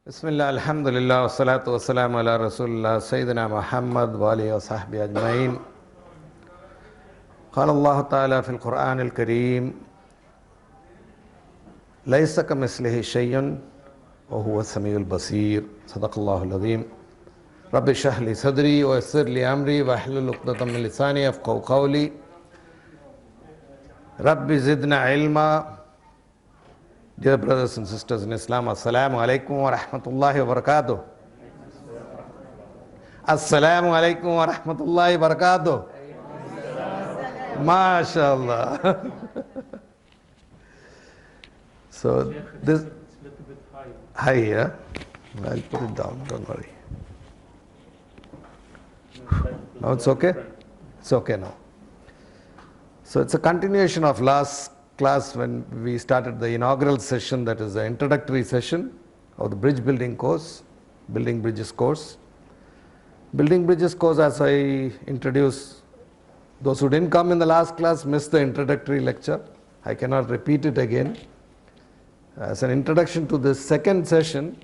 Bismillah, alhamdulillah, wassalatu wassalamu ala rasulullah, Sayyidina Muhammad wa alihi wa sahbihi ajma'in. قال الله تعالى في القرآن الكريم ليس كمثله شيء وهو السميع البصير صدق الله العظيم رب اشرح لي صدري ويسر لي أمري واحلل عقدة من لساني يفقهوا قولي رب زدنا علما. Dear brothers and sisters in Islam, Assalamu alaikum wa rahmatullahi wa barakatuh. Assalamu alaikum wa rahmatullahi wa barakatuh. MashaAllah. So this It's a little bit high. high, yeah? I'll put it down, don't worry. Now it's okay? It's okay now. So it's a continuation of last class when we started the inaugural session, that is the introductory session of the bridge building course, building bridges course. Building bridges course, as I introduced, those who didn't come in the last class missed the introductory lecture. I cannot repeat it again. As an introduction to this second session,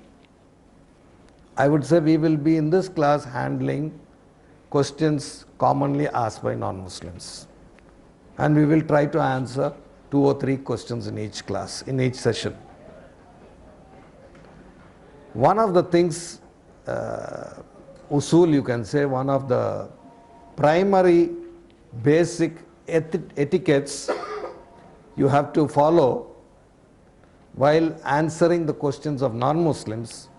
I would say we will be in this class handling questions commonly asked by non-Muslims. And we will try to answer 2 or 3 questions in each class, in each session. One of the things, usul you can say, one of the primary basic etiquettes you have to follow while answering the questions of non-Muslims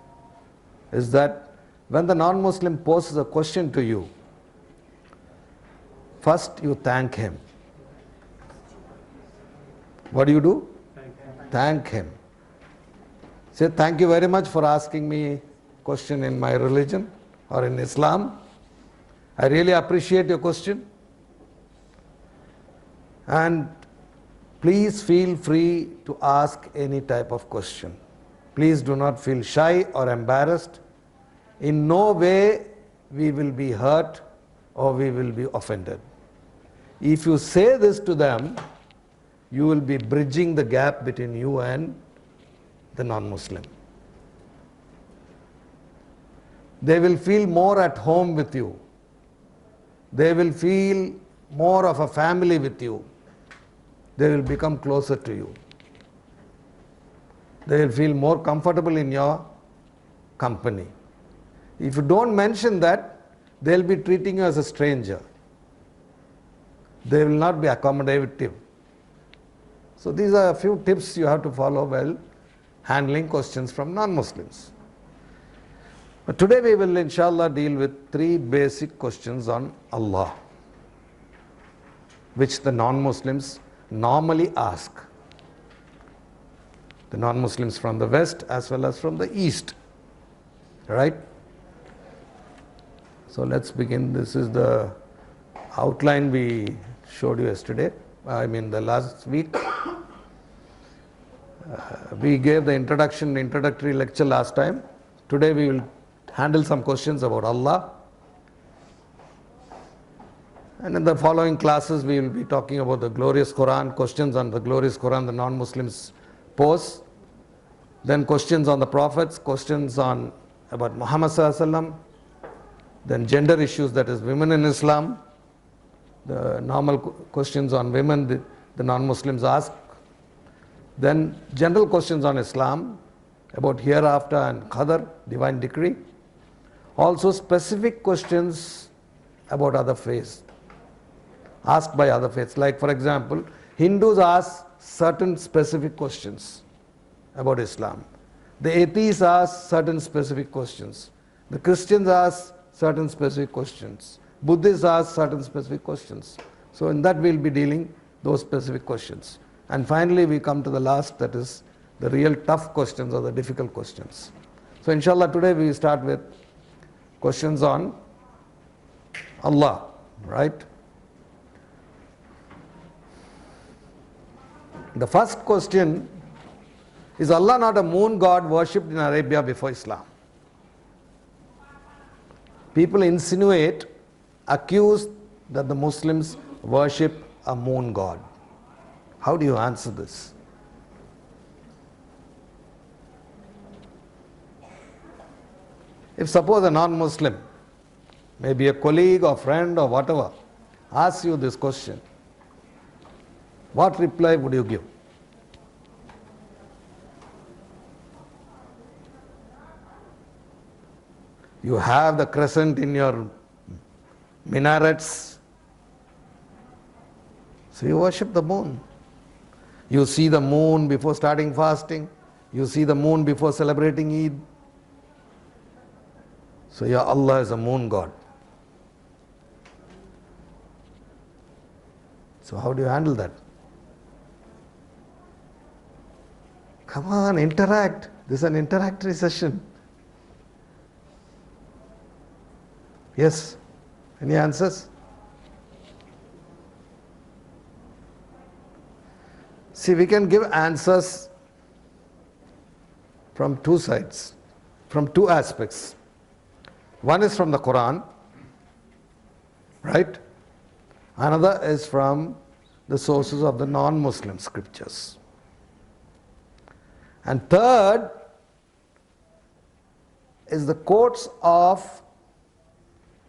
is that when the non-Muslim poses a question to you, first you thank him. What do? Thank him. Say, thank you very much for asking me a question in my religion or in Islam. I really appreciate your question. And please feel free to ask any type of question. Please do not feel shy or embarrassed. In no way we will be hurt or we will be offended. If you say this to them, you will be bridging the gap between you and the non-Muslim. They will feel more at home with you. They will feel more of a family with you. They will become closer to you. They will feel more comfortable in your company. If you don't mention that, they will be treating you as a stranger. They will not be accommodative. So these are a few tips you have to follow while handling questions from non-Muslims. But today we will inshallah deal with 3 basic questions on Allah, which the non-Muslims normally ask. The non-Muslims from the West as well as from the East. Right? So let's begin. This is the outline we showed you yesterday. The last week. We gave the introductory lecture last time. Today we will handle some questions about Allah. And in the following classes we will be talking about the glorious Quran, questions on the glorious Quran the non-Muslims pose. Then questions on the prophets, questions on about Muhammad Sallallahu Alaihi Wasallam. Then gender issues, that is women in Islam. The normal questions on women the non-Muslims ask. Then general questions on Islam, about hereafter and Qadar, divine decree. Also specific questions about other faiths, asked by other faiths. Like for example, Hindus ask certain specific questions about Islam. The atheists ask certain specific questions. The Christians ask certain specific questions. Buddhists ask certain specific questions. So in that we will be dealing those specific questions. And finally we come to the last, that is the real tough questions or the difficult questions. So inshallah today we start with questions on Allah, right? The first question, is Allah not a moon god worshipped in Arabia before Islam? People insinuate, accuse that the Muslims worship a moon god. How do you answer this? If suppose a non-Muslim, maybe a colleague or friend or whatever, asks you this question, what reply would you give? You have the crescent in your minarets, so you worship the moon. You see the moon before starting fasting. You see the moon before celebrating Eid. So your Allah is a moon god. So how do you handle that? Come on, interact. This is an interactory session. Yes? Any answers? See, we can give answers from two sides, from two aspects. One is from the Quran, right? Another is from the sources of the non-Muslim scriptures. And third is the quotes of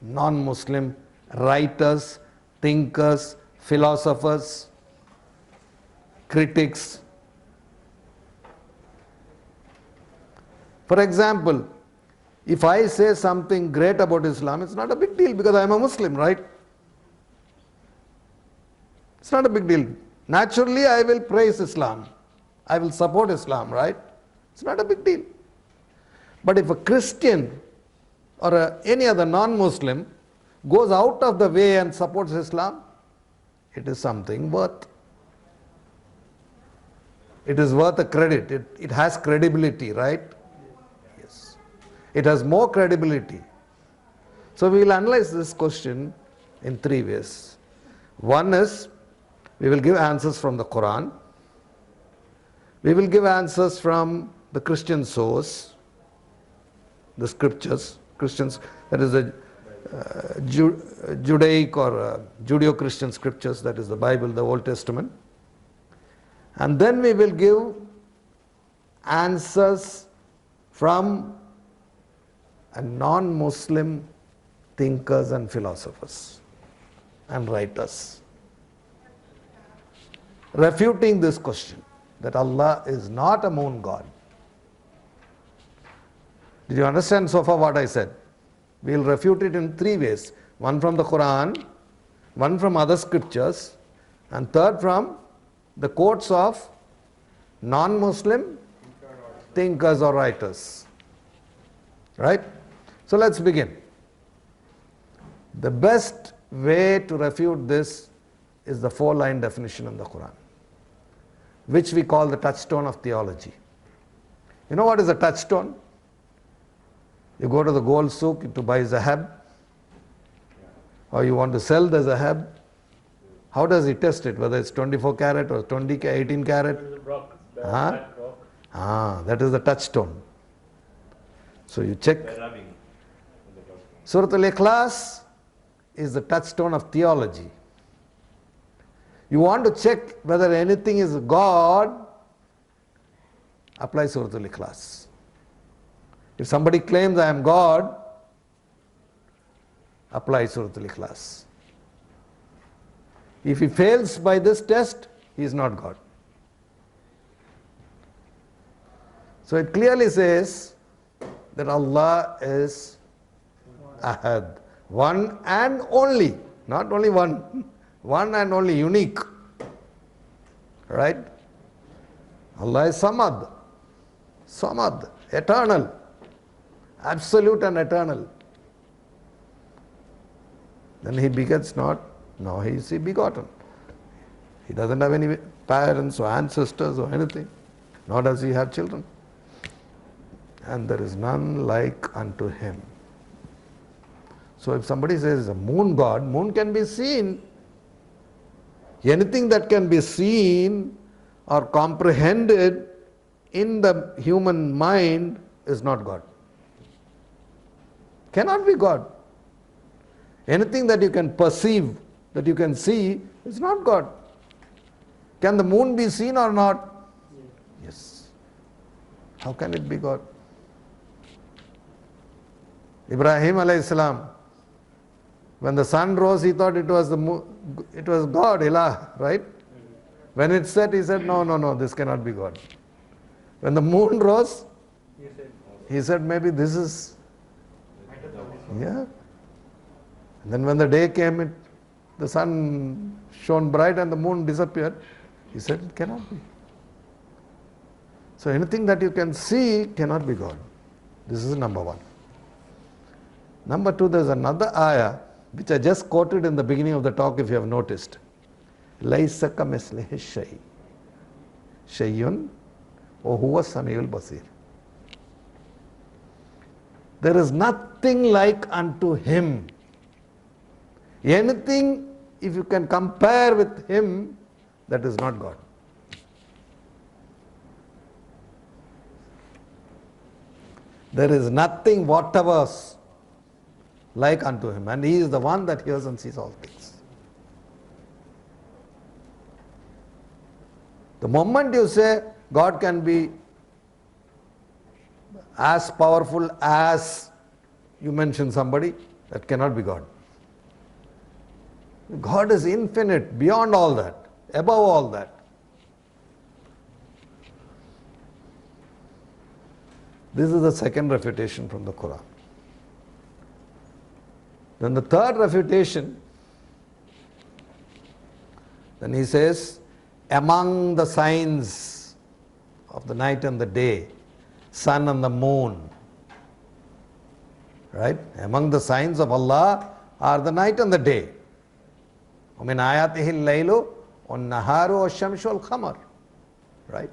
non-Muslim writers, thinkers, philosophers, critics. For example, if I say something great about Islam, it's not a big deal because I am a Muslim, right? It's not a big deal. Naturally, I will praise Islam. I will support Islam, right? It's not a big deal. But if a Christian or any other non-Muslim goes out of the way and supports Islam, it is something worth. It is worth a credit. It has credibility, right? Yes. It has more credibility. So we will analyze this question in three ways. One is, we will give answers from the Quran. We will give answers from the Christian source, the scriptures, Christians, that is the Judaic or Judeo-Christian scriptures, that is the Bible, the Old Testament. And then we will give answers from a non-Muslim thinkers and philosophers and writers, refuting this question that Allah is not a moon god. Did you understand so far what I said? We will refute it in three ways. One from the Quran, one from other scriptures, and third from the quotes of non-Muslim thinkers or writers. Right? So let's begin. The best way to refute this is the four-line definition in the Quran, which we call the touchstone of theology. You know what is a touchstone? You go to the gold souk to buy zahab, or you want to sell the zahab. How does he test it? Whether it's 24 carat or 18 carat? Rock, the Huh? black rock. That is the touchstone. So you check. Surah Al-Ikhlas is the touchstone of theology. You want to check whether anything is God, apply Surah Al-Ikhlas. If somebody claims I am God, apply Surah Al-Ikhlas. If he fails by this test, he is not God. So it clearly says that Allah is Ahad, one and only, not only one, one and only, unique. Right? Allah is Samad, Samad, eternal, absolute and eternal. Then he begets not, no, he is begotten. He doesn't have any parents or ancestors or anything, nor does he have children. And there is none like unto him. So if somebody says a moon god, moon can be seen. Anything that can be seen or comprehended in the human mind is not God. Cannot be God. Anything that you can perceive, that you can see, is not God. Can the moon be seen or not? Yes. How can it be God? Ibrahim alayhi salam, when the sun rose, he thought it was it was God, Ilah, right? When it set, he said, no, no, no, this cannot be God. When the moon rose, he said, maybe this is, yeah. And then when the day came, the sun shone bright and the moon disappeared. He said, it cannot be. So anything that you can see cannot be God. This is number one. Number two, there's another ayah which I just quoted in the beginning of the talk, if you have noticed. لَيْسَ كَمِثْلِهِ الشَّيْء شَيْءٌ وَهُوَ السَّمِيعُ الْبَصِيرُ. There is nothing like unto him. Anything, if you can compare with him, that is not God. There is nothing whatever like unto him, and he is the one that hears and sees all things. The moment you say God can be as powerful as you mention somebody, that cannot be God. God is infinite, beyond all that, above all that. This is the second refutation from the Quran. Then the third refutation, then he says, among the signs of the night and the day, sun and the moon, right? Among the signs of Allah are the night and the day. وَمِنْ آيَاتِهِ اللَّيْلُ وَالنَّهَارُ وَالشَّمْسُ وَالْقَمَرُ, right?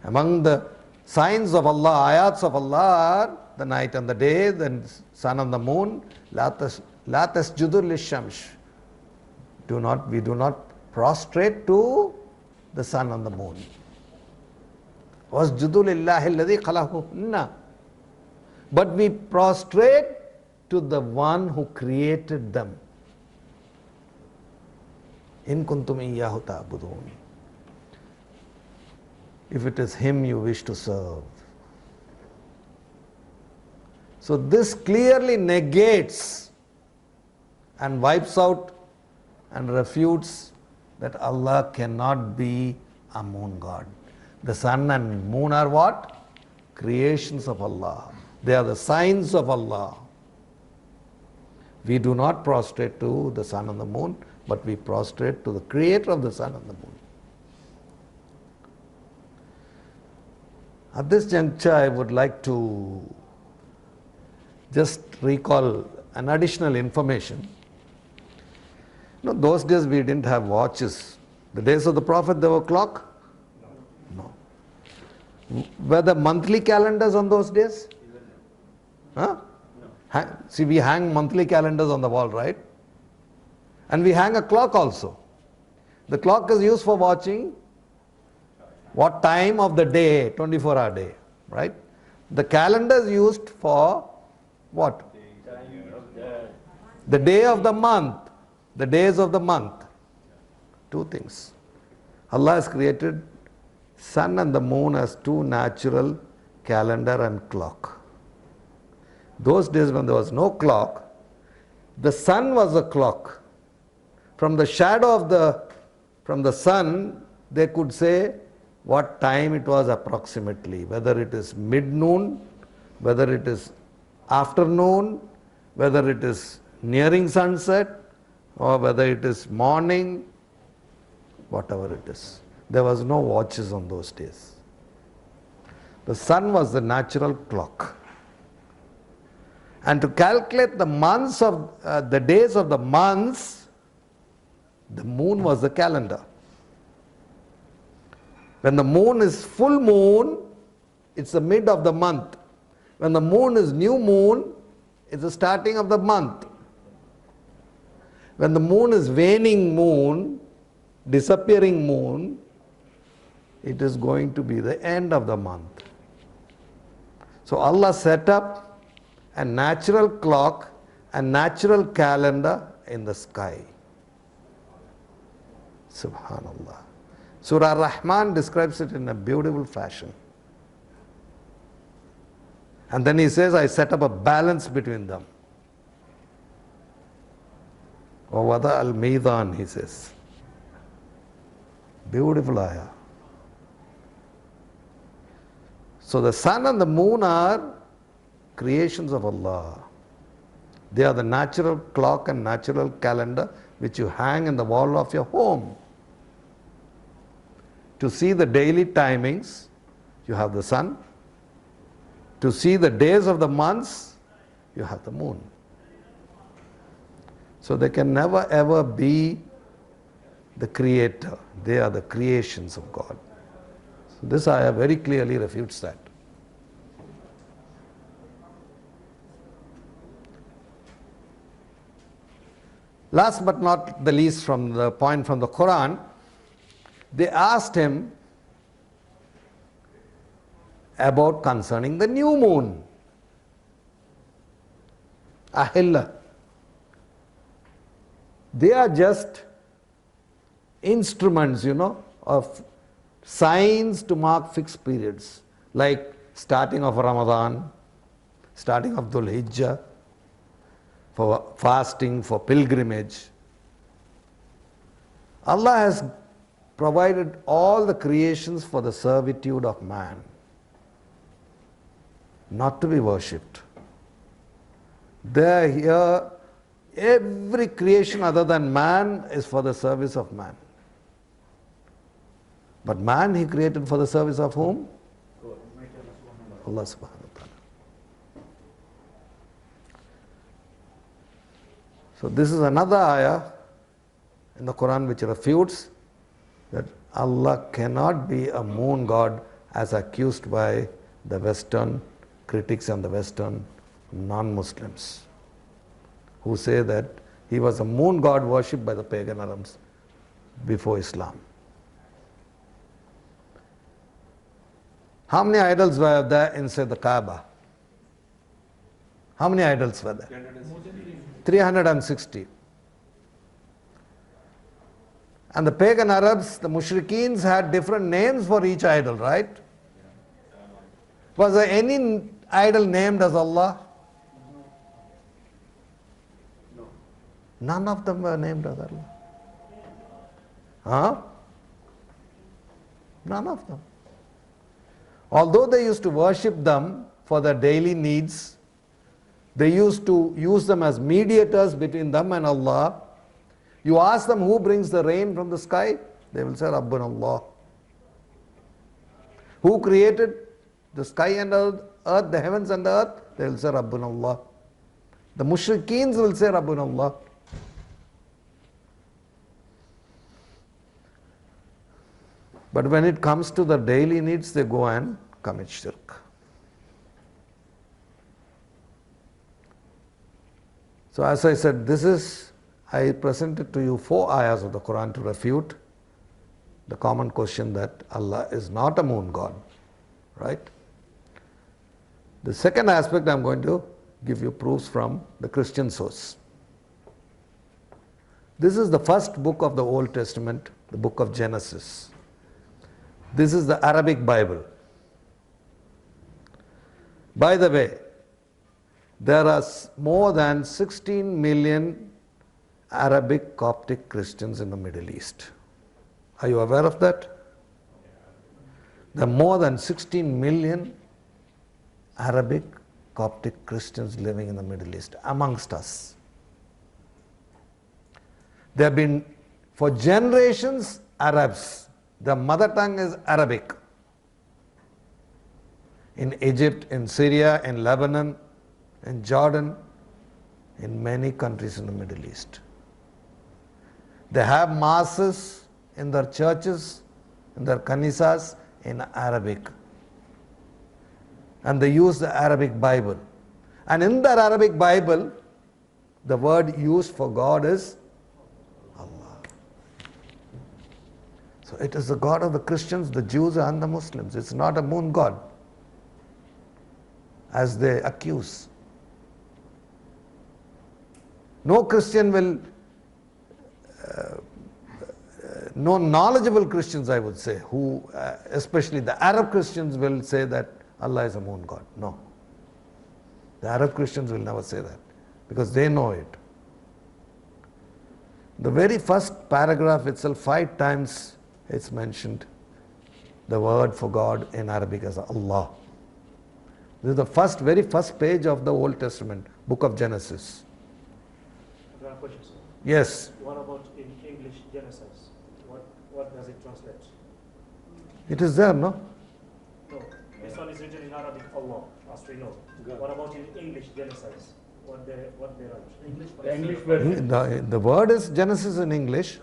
Among the signs of Allah, ayats of Allah are the night and the day, the sun and the moon. لَا تَسْجُدُ لِلشَّمْسِ. We do not prostrate to the sun and the moon. وَاسْجُدُ لِلَّهِ الَّذِي خَلَقَهُنَّ. But we prostrate to the one who created them. إِن كُنْتُمْ إِيَّاهُ تَعْبُدُونَ. If it is him you wish to serve. So this clearly negates and wipes out and refutes that Allah cannot be a moon god. The sun and moon are what? Creations of Allah. They are the signs of Allah. We do not prostrate to the sun and the moon, but we prostrate to the creator of the sun and the moon. At this juncture, I would like to just recall an additional information. Those days we didn't have watches. The days of the Prophet, there were clock? No. Were there monthly calendars on those days? Huh? No. See, we hang monthly calendars on the wall, right? And we hang a clock also. The clock is used for watching what time of the day, 24-hour day, right? The calendar is used for what? The day of the month, the days of the month. Two things. Allah has created sun and the moon as two natural calendar and clock. Those days when there was no clock, the sun was a clock. From the shadow from the sun, they could say what time it was approximately, whether it is mid-noon, whether it is afternoon, whether it is nearing sunset, or whether it is morning, whatever it is. There was no watches on those days. The sun was the natural clock. And to calculate the months of the days of the months, the moon was the calendar. When the moon is full moon, it's the mid of the month. When the moon is new moon, it's the starting of the month. When the moon is waning moon, disappearing moon, it is going to be the end of the month. So Allah set up a natural clock, a natural calendar in the sky. Subhanallah. Surah Rahman describes it in a beautiful fashion. And then he says, I set up a balance between them. Or wada al mizan, he says. Beautiful ayah. So the sun and the moon are creations of Allah. They are the natural clock and natural calendar which you hang in the wall of your home. To see the daily timings, you have the sun. To see the days of the months, you have the moon. So they can never ever be the creator. They are the creations of God. So this ayah very clearly refutes that. Last but not the least, from the point from the Quran, they asked him about concerning the new moon. Ahilla. They are just instruments, of signs to mark fixed periods, like starting of Ramadan, starting of Dhul Hijjah, for fasting, for pilgrimage. Allah has provided all the creations for the servitude of man, not to be worshipped. There, here, every creation other than man is for the service of man. But man he created for the service of whom? Allah subhanahu wa ta'ala. So this is another ayah in the Quran which refutes that Allah cannot be a moon god as accused by the Western critics and the Western non-Muslims, who say that he was a moon god worshipped by the pagan Arabs before Islam. How many idols were there inside the Kaaba? How many idols were there? 360. And the pagan Arabs, the mushrikeens, had different names for each idol, right? Was there any idol named as Allah? No. None of them were named as Allah. Huh? None of them. Although they used to worship them for their daily needs, they used to use them as mediators between them and Allah. You ask them who brings the rain from the sky, they will say Rabbun Allah. Who created the sky and earth, the heavens and the earth, they will say Rabbun Allah. The mushrikeens will say Rabbun Allah. But when it comes to the daily needs, they go and commit shirk. So as I said, I presented to you 4 ayahs of the Quran to refute the common question that Allah is not a moon god, right? The second aspect, I'm going to give you proofs from the Christian source. This is the first book of the Old Testament, the book of Genesis. This is the Arabic Bible. By the way, there are more than 16 million Arabic Coptic Christians in the Middle East. Are you aware of that? There are more than 16 million Arabic Coptic Christians living in the Middle East amongst us. They have been, for generations, Arabs. Their mother tongue is Arabic. In Egypt, in Syria, in Lebanon, in Jordan, in many countries in the Middle East. They have masses in their churches, in their kanisas, in Arabic. And they use the Arabic Bible. And in their Arabic Bible, the word used for God is Allah. So it is the God of the Christians, the Jews and the Muslims. It's not a moon god, as they accuse. No Christian will, no knowledgeable Christians, I would say, who, especially the Arab Christians, will say that Allah is a moon god. No. The Arab Christians will never say that because they know it. The very first paragraph itself, 5 times it's mentioned the word for God in Arabic as Allah. This is the very first page of the Old Testament, book of Genesis. One question, sir. Yes, What about in English Genesis? What does it translate? it is there, no? No, this one is written in Arabic, Allah, as we know. What about in English Genesis? What they write? English. The English version. The word is Genesis in English.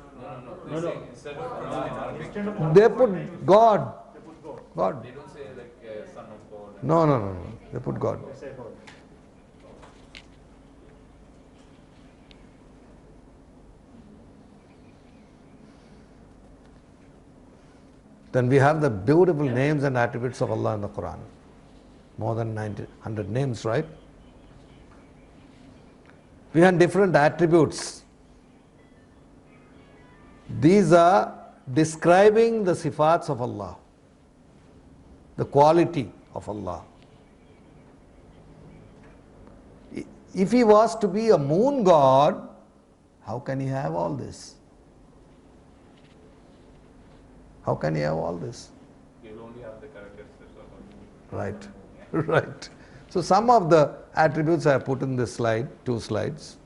No. Instead of Allah in Arabic, Instead of They put God. they put God. God. they don't say like son of God. No. They put God. They say God. Then we have the beautiful names and attributes of Allah in the Quran. More than 100 names, right? We have different attributes. These are describing the sifats of Allah, the quality of Allah. If he was to be a moon god, how can he have all this? How can he have all this? You'll only have the characteristics of Allah. Right, right. So some of the attributes I have put in this slide, 2 slides,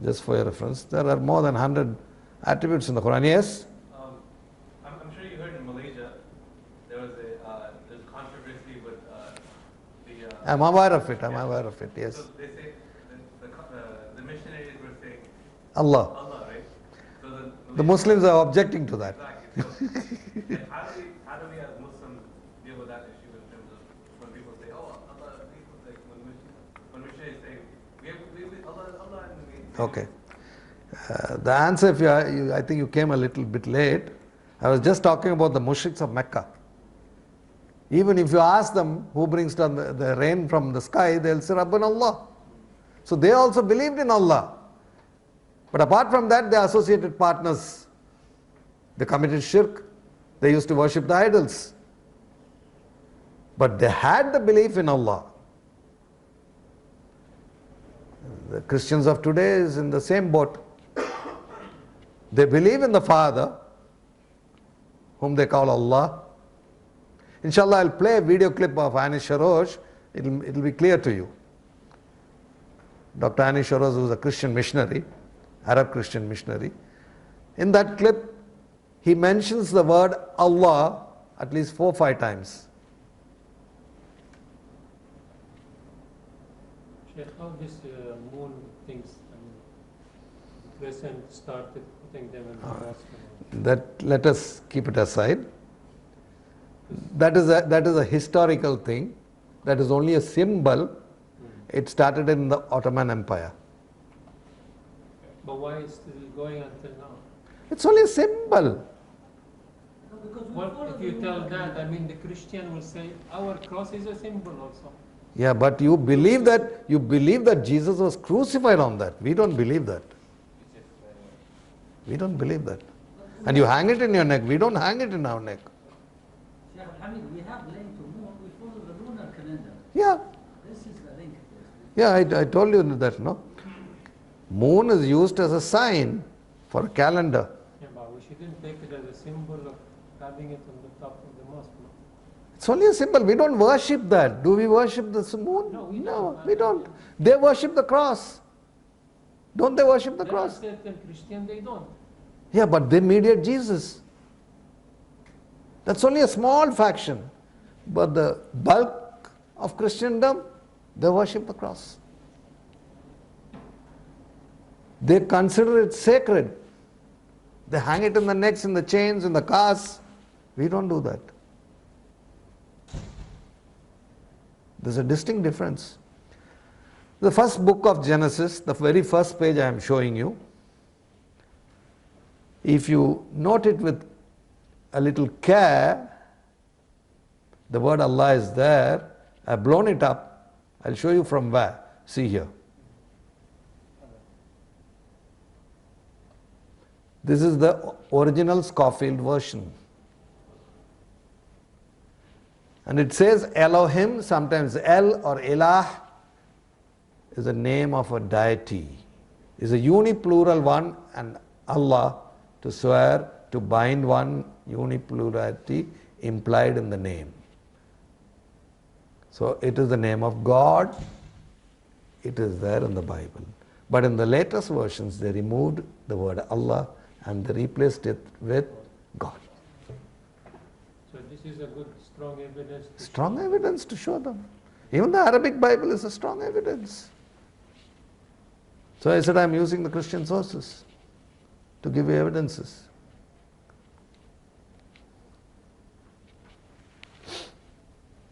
just for your reference. There are more than 100 attributes in the Quran. Yes? I'm sure you heard in Malaysia there was there's controversy with the. I'm aware of it, yes. So they say the missionaries were saying Allah. Allah, right? So The Muslims are objecting to that. Exactly. So, like, how do we as Muslims deal with that issue in terms of when people say, oh, Allah, people, like when missionaries say, we Allah, and we. Okay. The answer, if I think you came a little bit late. I was just talking about the mushriks of Mecca. Even if you ask them who brings down the rain from the sky, they'll say Rabbana Allah. So they also believed in Allah. But apart from that, they associated partners. They committed shirk. They used to worship the idols. But they had the belief in Allah. The Christians of today is in the same boat. They believe in the Father, whom they call Allah. Inshallah, I'll play a video clip of Anish Sharosh. It'll be clear to you. Dr. Anish Sharosh was a Christian missionary, Arab Christian missionary. In that clip, he mentions the word Allah at least 4 or 5 times. Sheikh, how this moon things, Crescent started putting them in the mosque? That let us keep it aside. That is a historical thing. That is only a symbol. It started in the Ottoman Empire. But why is still going until now? It's only a symbol. What if you tell that? I mean, the Christian will say our cross is a symbol also. Yeah, but you believe that Jesus was crucified on that. We don't believe that. We don't believe that. And you hang it in your neck. We don't hang it in our neck. Sheikh Hameed, we have link to moon, we follow the lunar calendar. Yeah. This is the link. Yeah, I told you that, no? Moon is used as a sign for a calendar. Yeah, but we shouldn't take it as a symbol of having it on the top of the mosque. No? It's only a symbol. We don't worship that. Do we worship the moon? No, we No, don't. we don't. They worship the cross. Don't they worship the There are cross? certain Christian, they don't. Yeah, but they mediate Jesus. That's only a small faction. But the bulk of Christendom, they worship the cross. They consider it sacred. They hang it in the necks, in the chains, in the cars. We don't do that. There's a distinct difference. The first book of Genesis, the very first page I am showing you, if you note it with a little care, the word Allah is there. I've blown it up. I'll show you from where. See here. This is the original Scofield version. And it says Elohim, sometimes El or Elah, is a name of a deity, is a uniplural one, and Allah, to swear, to bind one, uniplurality implied in the name. So it is the name of God, it is there in the Bible. But in the latest versions, they removed the word Allah and they replaced it with God. So this is a good, strong evidence. Strong evidence to show them. Even the Arabic Bible is a strong evidence. So I said I'm using the Christian sources to give you evidences.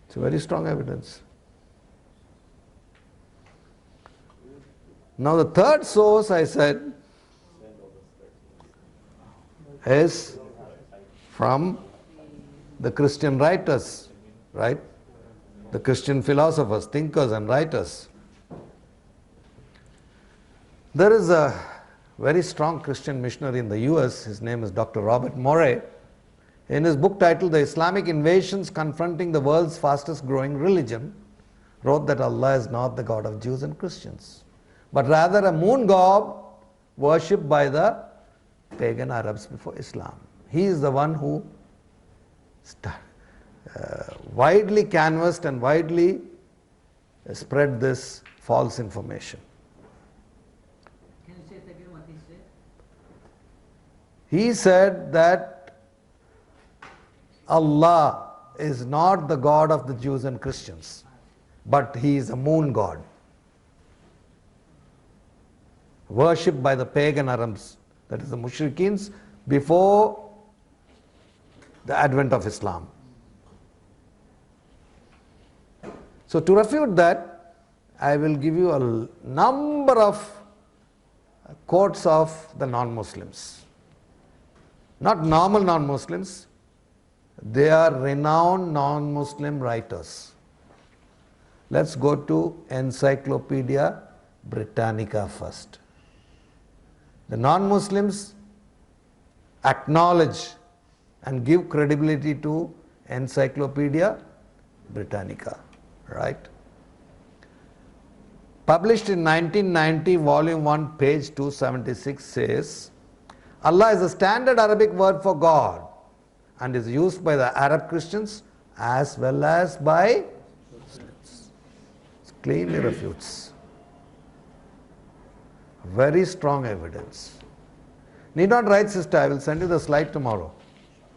It's a very strong evidence. Now the third source I said is from the Christian writers, right? The Christian philosophers, thinkers and writers. There is a very strong Christian missionary in the US, his name is Dr. Robert Morey. In his book titled The Islamic Invasions Confronting the World's Fastest Growing Religion, wrote that Allah is not the God of Jews and Christians, but rather a moon god worshipped by the pagan Arabs before Islam. He is the one who widely canvassed and widely spread this false information. Can you say it again what he said? He said that Allah is not the God of the Jews and Christians, but He is a moon god, worshipped by the pagan Arabs, that is the mushrikins, before the advent of Islam. So to refute that, I will give you a number of quotes of the non-Muslims. Not normal non-Muslims, they are renowned non-Muslim writers. Let's go to Encyclopedia Britannica first. The non-Muslims acknowledge and give credibility to Encyclopedia Britannica, right? Published in 1990, volume 1, page 276 says, Allah is a standard Arabic word for God and is used by the Arab Christians as well as by Muslims. It clearly refutes. Very strong evidence. Need not write, sister, I will send you the slide tomorrow.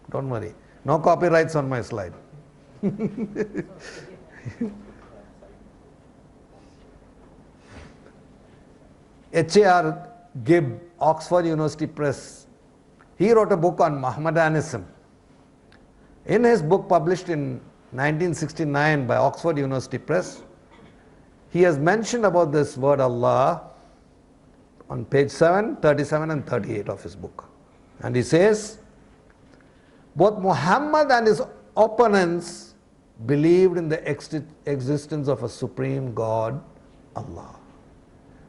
Don't worry. No copyrights on my slide. H.A.R. Gibb, Oxford University Press, he wrote a book on Mohammedanism. In his book published in 1969 by Oxford University Press, he has mentioned about this word Allah on page 7, 37 and 38 of his book. And he says, both Muhammad and his opponents believed in the existence of a supreme God, Allah.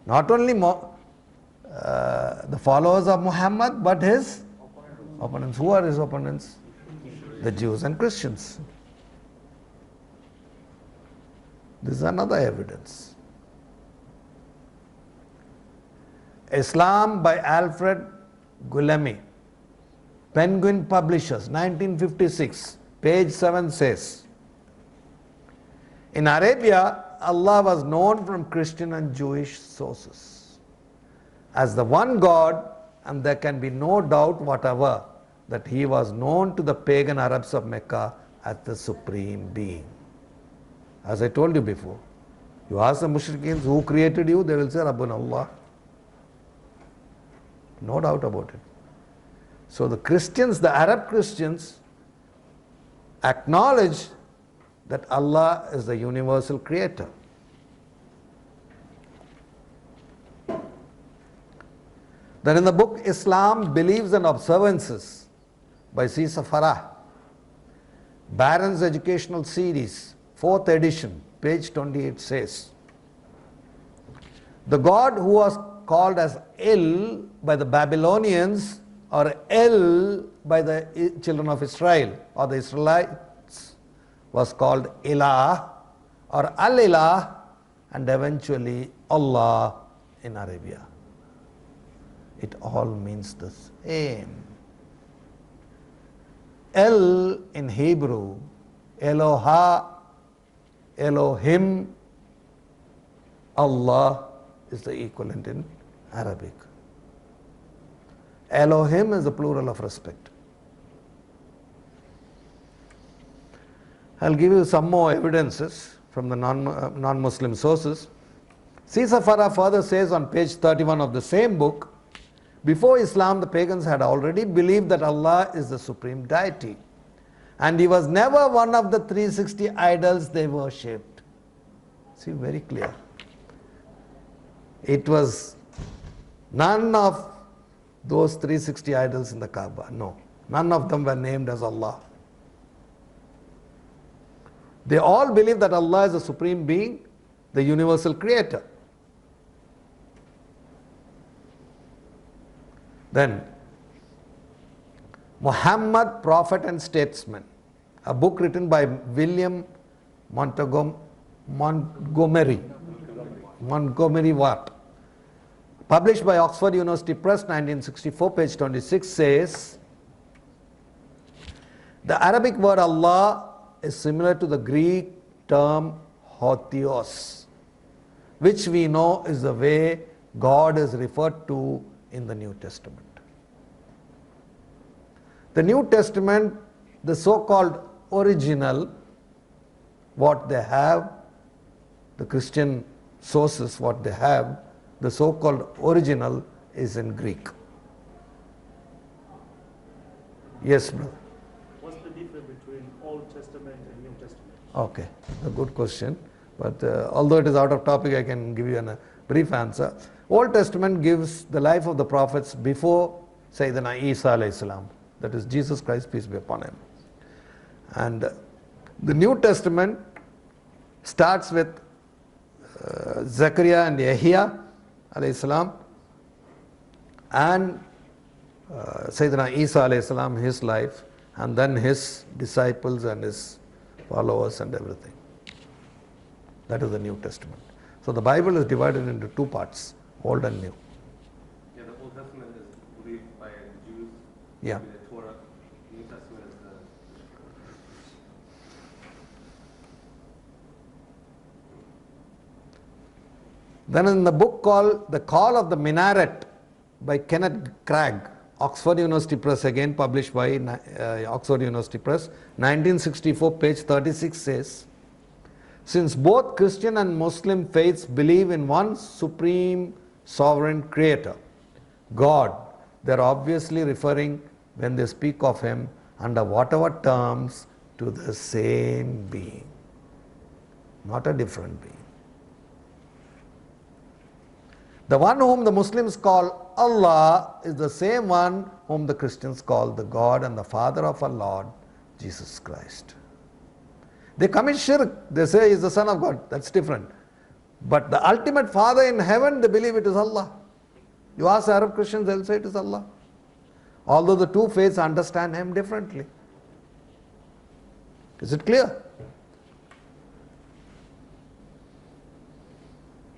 Not only the followers of Muhammad, but his opponents. Who are his opponents? The Jews and Christians. This is another evidence. Islam by Alfred Guillaume, Penguin Publishers, 1956, page 7 says, in Arabia, Allah was known from Christian and Jewish sources as the one God, and there can be no doubt whatever that He was known to the pagan Arabs of Mecca as the supreme being. As I told you before, you ask the mushrikins who created you, they will say Rabbun Allah. No doubt about it. So the Christians, the Arab Christians, acknowledge that Allah is the universal creator. Then in the book Islam, Beliefs and Observances by C. Safarah, Barron's Educational Series, 4th edition, page 28 says, the God who was called as El by the Babylonians or El by the children of Israel or the Israelites was called Ilah or Al-Ilah, and eventually Allah in Arabia. It all means the same. El in Hebrew, Eloha, Elohim, Allah is the equivalent in Arabic. Elohim is the plural of respect. I'll give you some more evidences from the non-Muslim sources. Caesar Farah further says on page 31 of the same book, before Islam, the pagans had already believed that Allah is the supreme deity, and he was never one of the 360 idols they worshipped. See, very clear. It was none of those 360 idols in the Kaaba. No, none of them were named as Allah. They all believe that Allah is the supreme being, the universal creator. Then, Muhammad, Prophet and Statesman, a book written by William Montgomery Watt, published by Oxford University Press, 1964, page 26, says, the Arabic word Allah is similar to the Greek term Hotheos, which we know is the way God is referred to in the New Testament. The New Testament, the so-called original, what they have, the Christian sources, what they have, the so-called original is in Greek. Yes, brother. What's the difference between Old Testament and New Testament? Okay, a good question. But although it is out of topic, I can give you a brief answer. Old Testament gives the life of the prophets before Sayyidina Isa alayhi salam, that is Jesus Christ, peace be upon him. And the New Testament starts with Zechariah and Yahya alayhi salam, and Sayyidina Isa alayhi salam, his life, and then his disciples and his followers and everything. That is the New Testament. So the Bible is divided into two parts, Old and New. Yeah, the Old Testament is believed by the Jews. Yeah. The Torah. The New Testament is the. Then in the book called The Call of the Minaret by Kenneth Cragg, Oxford University Press, again published by Oxford University Press, 1964, page 36 says, since both Christian and Muslim faiths believe in one supreme sovereign creator, God, they are obviously referring, when they speak of him, under whatever terms, to the same being, not a different being. The one whom the Muslims call Allah is the same one whom the Christians call the God and the Father of our Lord, Jesus Christ. They commit shirk, they say he is the Son of God, that's different. But the ultimate Father in heaven, they believe it is Allah. You ask Arab Christians, they'll say it is Allah. Although the two faiths understand him differently. Is it clear?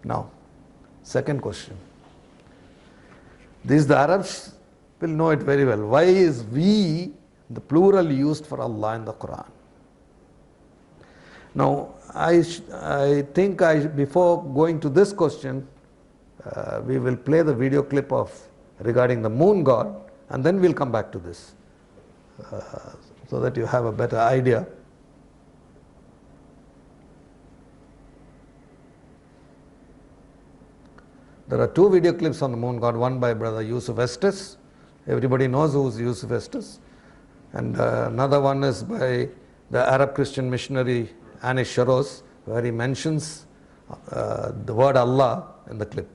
Now, second question. This the Arabs will know it very well. Why is we, the plural, used for Allah in the Quran? Now, I think before going to this question, we will play the video clip of regarding the moon god, and then we'll come back to this, so that you have a better idea. There are two video clips on the moon god, one by brother Yusuf Estes. Everybody knows who is Yusuf Estes. And another one is by the Arab Christian missionary Anish Sharos, where he mentions the word Allah in the clip.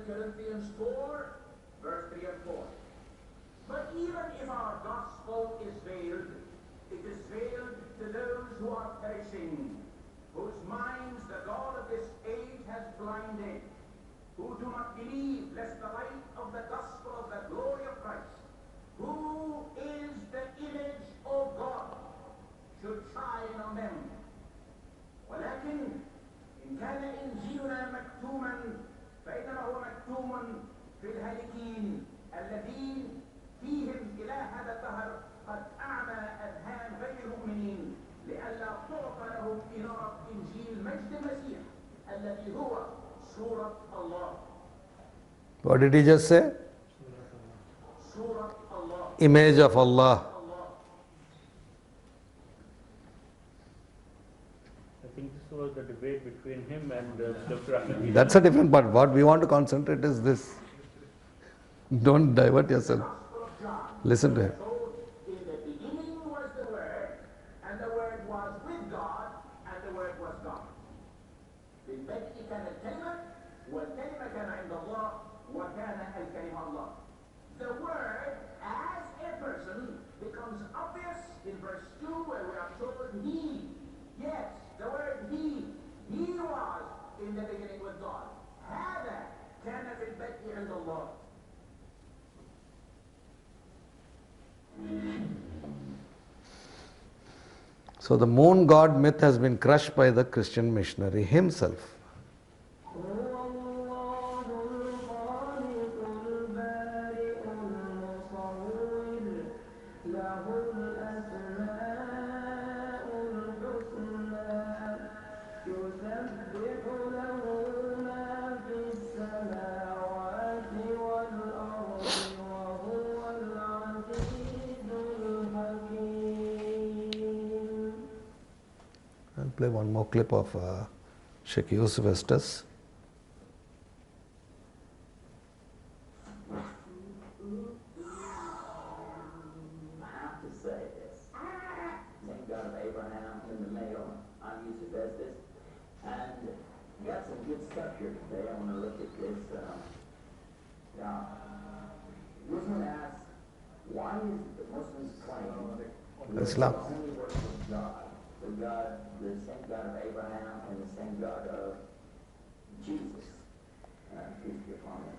Corinthians 4, verse 3 and 4. But even if our gospel is veiled, it is veiled to those who are perishing, whose minds the God of this age has blinded, who do not believe, lest the light of the gospel of the glory of Christ, who is the image of God, should shine on them. ولكن إن كان إنجيلنا مكتوما فإنما هو مكتوم في الهالكين الذين فيهم إلى هذا الدهر قد أعمى أذهان غير المؤمنين لئلا تعطى لهم إنارة إنجيل مجد المسيح الذي هو صورة الله. What did he just say? صورة الله. Image of Allah. I think this was the debate between him and Dr. Ahmed. That's a different part. What we want to concentrate is this. Don't divert yourself. Listen to him. In the beginning was the Word, and the Word was with God, and the Word was God. بالبدء كان الكلمة والكلمة كان عند الله وكان الكلمة الله. The Word as a person becomes obvious in verse 2 where we are told He. Yes, the word He was in the beginning with God. هذا كان في البدء عند الله. So the moon god myth has been crushed by the Christian missionary himself. I'll play one more clip of Sheikh Yusuf Estes. Have to say this. Thank God of Abraham in the male. I'm Yusuf Estes. And got some good stuff here today. I want to look at this. Now, Muslim asks, why is it that Muslims claim Islam. the only worship God? The God, the same God of Abraham and the same God of Jesus. Peace be upon him.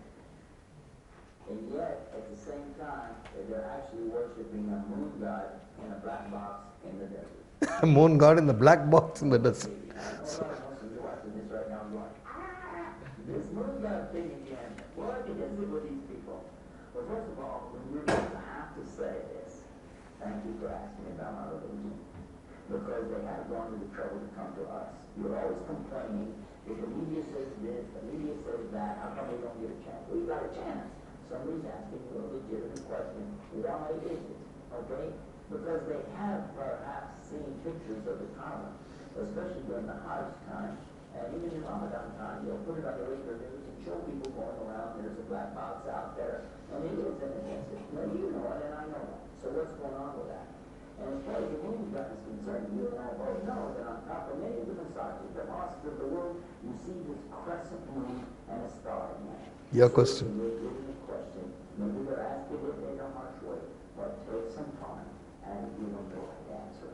And yet, at the same time, they're actually worshiping a moon god in a black box in the desert. Moon god in the black box in the desert. I know a lot of Muslims are watching this right now going, this moon god thing again. What is it with these people? Well, first of all, remember, I have to say this. Thank you for asking me about my religion. Because they have gone to the trouble to come to us. You're always complaining. If the media says this, the media says that, how come we don't get a chance? We've got a chance. Somebody's asking you a legitimate question. Why is it? Okay? Because they have perhaps seen pictures of the Kaaba, especially during the Hajj time, and even in Ramadan time, they'll put it on the regular news and show people going around, there's a black box out there, and it is in the desert. Now you know it, and I know it. So what's going on with that? And as far as the moon god is concerned, you and I both know that on top of many of the massages, the mosques of the world, you see this crescent moon and a star in there. Your question. Question. Maybe they're asking it in a harsh way, but take some time and give them the right answer.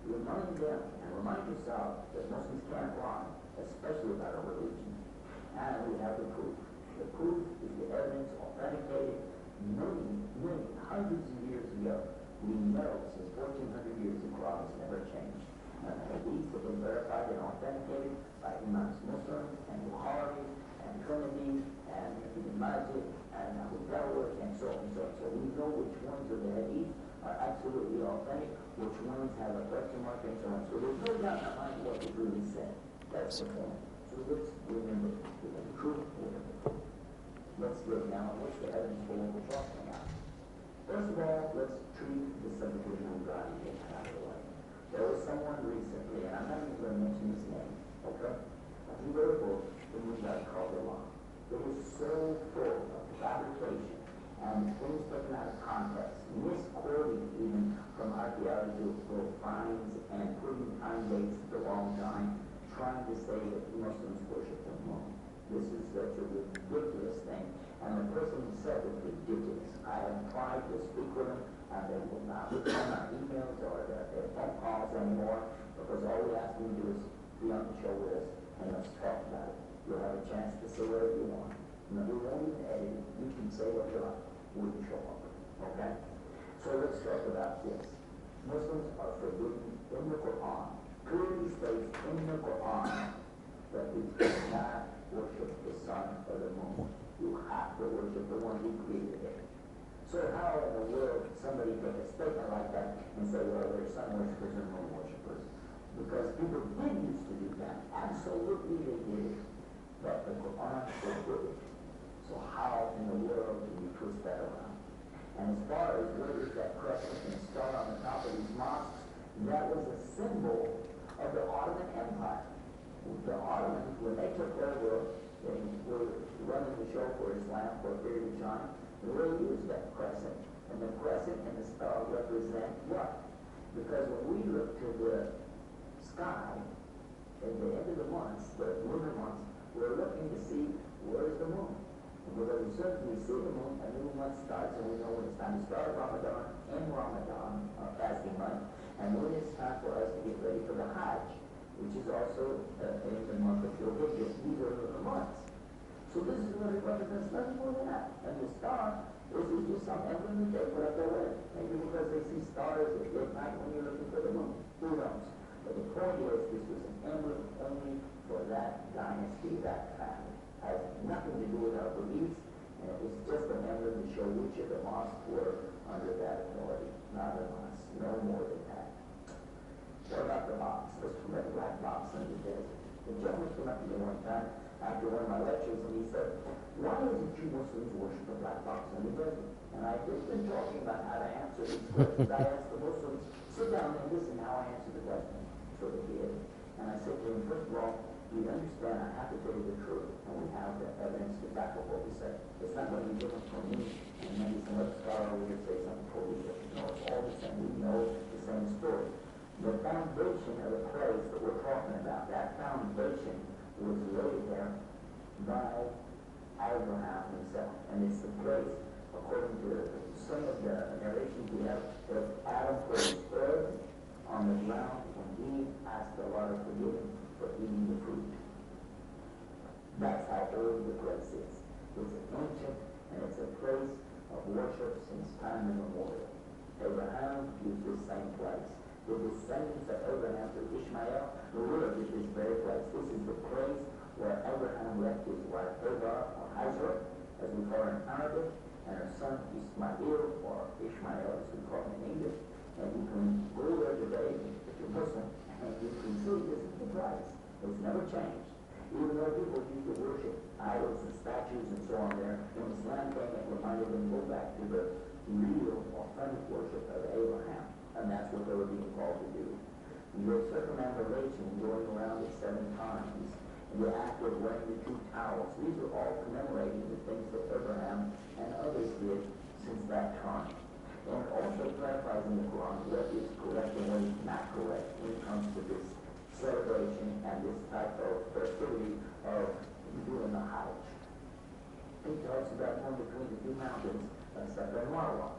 Remind them and remind yourself that Muslims can't lie, especially about a religion. And we have the proof. The proof is the evidence authenticated many hundreds of years ago. We know since 1400 years the Quran has never changed. And the hadiths have been verified and authenticated by Imams Muslim and Bukhari and Trinity and Ibn Majid and Abu Dawud and so on and so on. So we know which ones of the hadith are absolutely authentic, which ones have a question mark and so on. So there's no doubt in our mind what was really said. That's the point. So let's remember the truth. Let's look now at what's the evidence for what we're talking about. First of all, let's treat the subject of moon god and get out of the way. There was someone recently, and I'm not even going to mention his name, okay? He wrote a book, the moon god called Allah. It was so full of fabrication and things taken out of context, misquoting even from archaeological finds and putting time dates at the wrong time, trying to say that Muslims worship the moon. This is such a ridiculous thing. And the person said it was ridiculous. I have tried to speak with them, and they will not return our emails or their phone calls anymore, because all we ask them to do is be on the show with us and let's talk about it. You'll have a chance to say whatever you want. No, we won't even edit it. You can say what you like. We will show up. Okay? So let's talk about this. Muslims are forbidden in the Quran. Clearly states in the Quran that we cannot worship the sun or the moon. You have to worship the one who created it. So how in the world can somebody make a statement like that and say, well, there's sun worshippers and moon worshippers? Because people did used to do that. Absolutely they did it. But the Quran forbid it. So how in the world can you twist that around? And as far as where is that crescent and star on the top of these mosques, that was a symbol of the Ottoman Empire. The Ottomans, when they took over, they were running the show for Islam for a period of time, they really used that crescent. And the crescent and the star represent what? Because when we look to the sky, at the end of the months, the lunar months, we're looking to see where's the moon. Because as soon as we see the moon, a new month starts, and we know when it's time to start Ramadan, in Ramadan, our fasting month, and when it's time for us to get ready for the Hajj, which is also in the month of Dhul Hijjah. These are the months. So this is what it represents, nothing more than that. And the star, this is just some emblem that they put up their way. Maybe because they see stars at midnight when you're looking for the moon. Who knows? But the point is, this was an emblem only for that dynasty, that family. Has nothing to do with our beliefs, and it was just an emblem to show which of the mosques were under that authority. Not a mosque, no more than that. What about the box? Let's put that black box in the desert. The gentleman came up to me one time after one of my lectures, and he said, why is it you Muslims worship a black box in the desert? And I've just been talking about how to answer these questions. I asked the Muslims, sit down and listen how I answer the question. So they did. And I said to him, first of all, we understand I have to tell you the truth, and we have the evidence to back up what we say. It's not going to be different from me, and maybe some other scholar will say something totally different. No, it's all the same. We know the same story. The foundation of the place that we're talking about, that foundation was laid there by Abraham himself. And it's the place, according to some of the narrations we have, that Adam put his egg on the ground when Eve asked Allah to forgive him for eating the fruit. That's how old the place is. It's ancient, and it's a place of worship since time immemorial. Abraham used this same place. The descendants of Abraham through Ishmael lived at this very place. This is the place where Abraham left his wife Hagar, or Hajar, as we call her in Arabic, and her son Ismail, or Ishmael, as we call him in English. And you can go there today, if you're Muslim, and you can see this is the place. It's never changed. Even though people used to worship idols and statues and so on there, when Islam came, it reminded them to go back to the real, authentic worship of Abraham. And that's what they were being called to do. The circumambulation, going around it 7 times, and the act of wearing the 2 towels, these are all commemorating the things that Abraham and others did since that time. And also clarifies in the Quran what is correct and what is not correct when it comes to this celebration and this type of festivity of doing the Hajj. He talks about going between the 2 mountains of Safa and Marwa.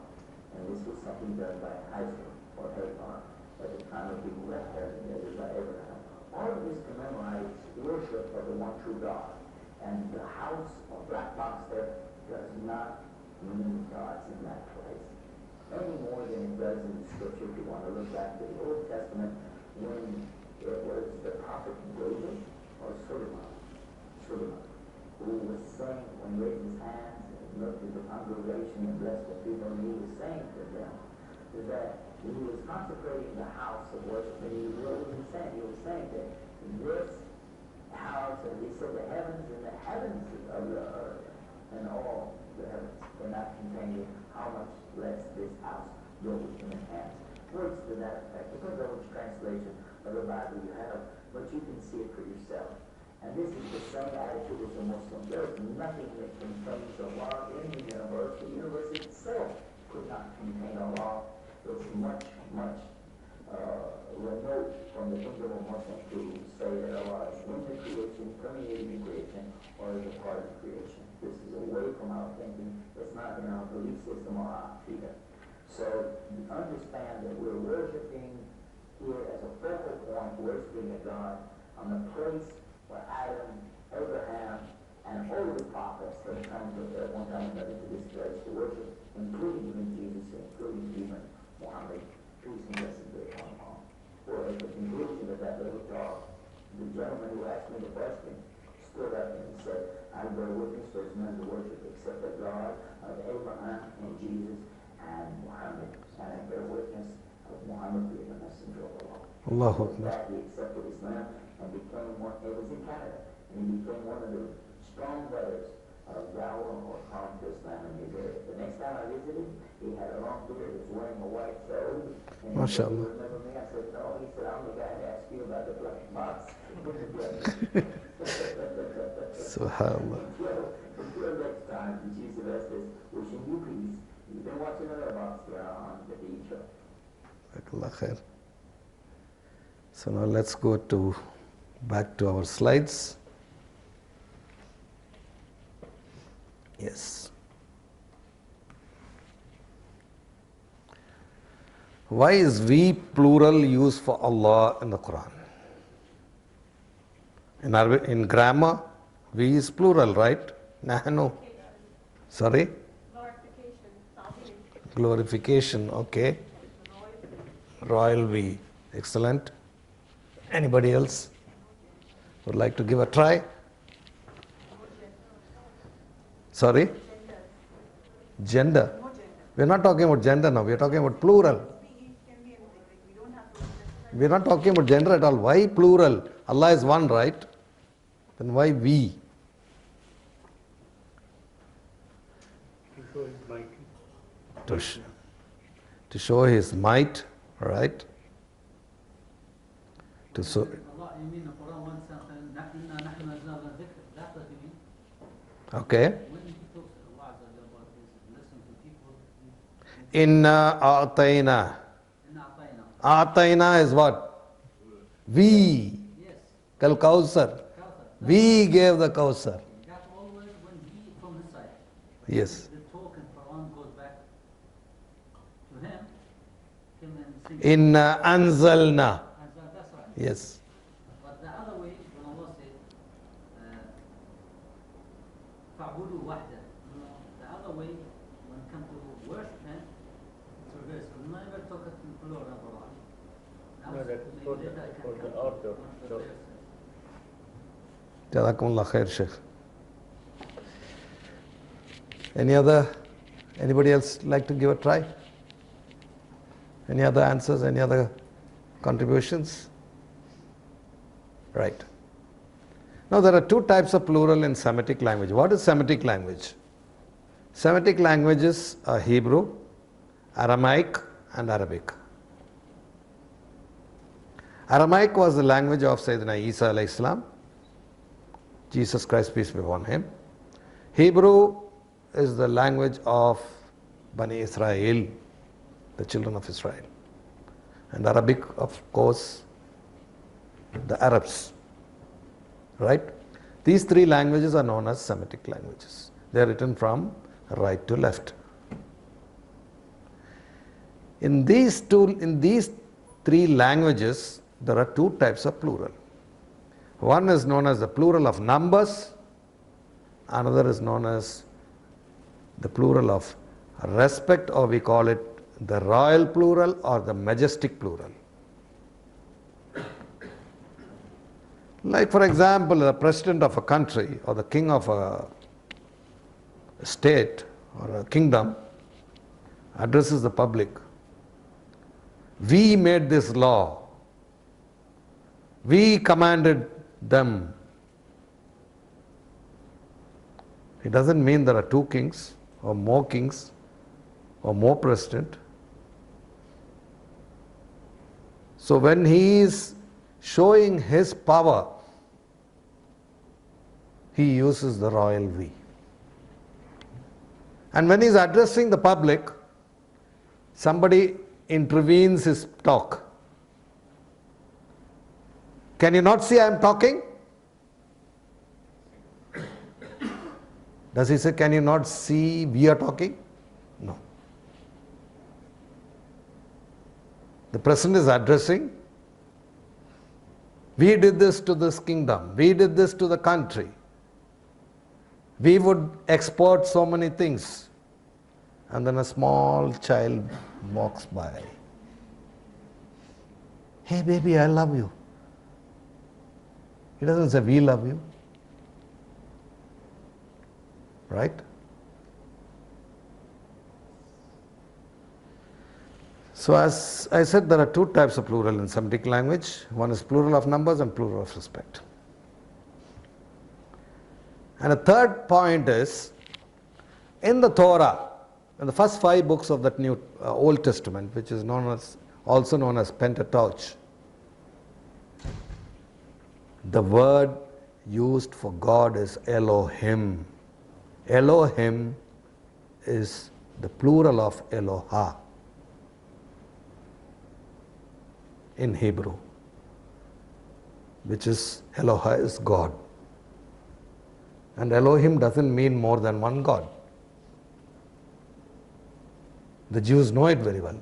And this was something done by Hajar or Hagar at the time of being left there and it was by Abraham. All of this commemorates worship of the one true God. And the house or black box there does not mean gods in that place any more than it does in the scripture. If you want to look back to the Old Testament, when it was the prophet David or Suleiman, who was saying, when he raised his hands and looked at the congregation and blessed the people, and he was saying to them that he was consecrating the house of worship, and he was saying that this house, and he said the heavens and the heavens of the earth, and all the heavens cannot contain you, how much less this house built with human hands. Words to that effect. Depends on which translation of the Bible you have, but you can see it for yourself. And this is the same attitude as a Muslim. There is nothing that contains Allah in the universe. The universe itself could not contain Allah. It's much, much remote from the kingdom of Muslim to say that Allah is in the creation permeated in creation or is a part of creation. This is away from our thinking. It's not in our belief system or our aqidah. So understand that we're worshiping here as a focal point, worshiping a God on the place where Adam, Abraham, and all of the prophets that come at one time or another to this place to worship, including even Jesus, including even Muhammad, peace and blessings be upon him. Well, at the conclusion of that little talk, the gentleman who asked me the question stood up and he said, I bear witness there's none to worship except the God of Abraham and Jesus and Muhammad. And I bear witness of Muhammad being the messenger of Allah. Allahu With Akbar. that, he accepted Islam and became one, it was in Canada, and he became one of the strong brothers of Dawah or calling to Islam in his area. The next time I visited, he had a long beard, he was wearing a white robe. And he said, "You MashaAllah. remember me?" I said, "No." He said, "I'm the guy that asked you about the black box." Subhanallah. Until next time, the chief of Estes wishing you peace. You've been watching another box here on the beach show. Jazakallah khair. So now let's go back to our slides. Yes. Why is we plural used for Allah in the Quran? In grammar, we is plural, right? Nahnu. Sorry? Glorification, okay. Royal we. Excellent. Anybody else would like to give a try? Sorry? Gender. We're not talking about gender now, we're talking about plural. We're not talking about gender at all. Why plural? Allah is one, right? Then why we? To show His might, right? To show. Allah, you mean the Quran one sentence, "Inna nahnu nazzalna dhikr." That's what you mean. Okay. When he talks to Allah Azza wa Jalla about this, listen to people. Inna a'tayna. Inna atayna. A'tayna is what? We. Yes. Kal Kausar. Kawthar. We gave the Kausar. That's always when he from his side. Yes. The talk in Quran goes back to him. Him and sing. Inna anzalna. That's right. Yes. But the other way, when Allah said, فَعْبُدُوا وَحْدًا, the other way, when it comes to worship Him, it's reversed. We never talk in plural of Allah. No, that is for the order. So, Jazakumullah khair, Sheikh. Anybody else like to give a try? Any other answers? Any other contributions? Right. Now there are two types of plural in Semitic language. What is Semitic language? Semitic languages are Hebrew, Aramaic, and Arabic. Aramaic was the language of Sayyidina Isa alayhi salam, Jesus Christ, peace be upon him. Hebrew is the language of Bani Israel, the children of Israel. And Arabic, of course, the Arabs. Right? These three languages are known as Semitic languages. They are written from right to left. In these three languages, there are two types of plural. One is known as the plural of numbers, another is known as the plural of respect, or we call it the royal plural or the majestic plural. Like, for example, the president of a country or the king of a state or a kingdom addresses the public. We made this law. We commanded them. It doesn't mean there are two kings or more president. So when he is showing his power, he uses the royal we. And when he is addressing the public, somebody intervenes his talk. Can you not see I am talking? Does he say, can you not see we are talking? No. The President is addressing, we did this to this kingdom, we did this to the country, we would export so many things. And then a small child walks by. Hey baby, I love you. He doesn't say, we love you. Right? So as I said, there are two types of plural in Semitic language. One is plural of numbers and plural of respect. And a third point is, in the Torah, in the first 5 books of that new Old Testament, which is also known as Pentateuch, the word used for God is Elohim. Elohim is the plural of Eloha in Hebrew, which is Eloha is God. And Elohim doesn't mean more than one God. The Jews know it very well.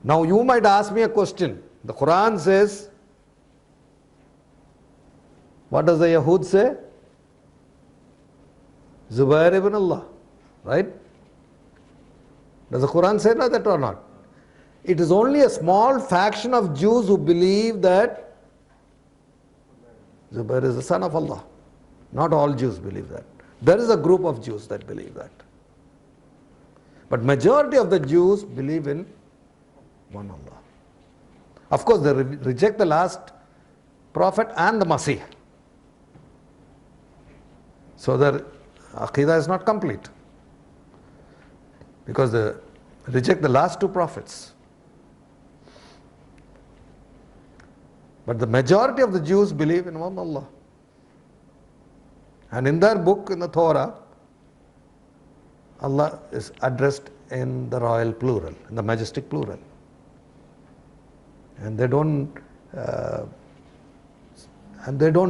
Now you might ask me a question. The Quran says, what does the Yahud say? Zubair ibn Allah, right? Does the Quran say that or not? It is only a small faction of Jews who believe that Zubair is the son of Allah. Not all Jews believe that. There is a group of Jews that believe that. But majority of the Jews believe in one Allah. Of course, they reject the last prophet and the Masih. So their Aqidah is not complete. Because they reject the last 2 prophets. But the majority of the Jews believe in one Allah. And in their book, in the Torah, Allah is addressed in the royal plural, in the majestic plural. And they don't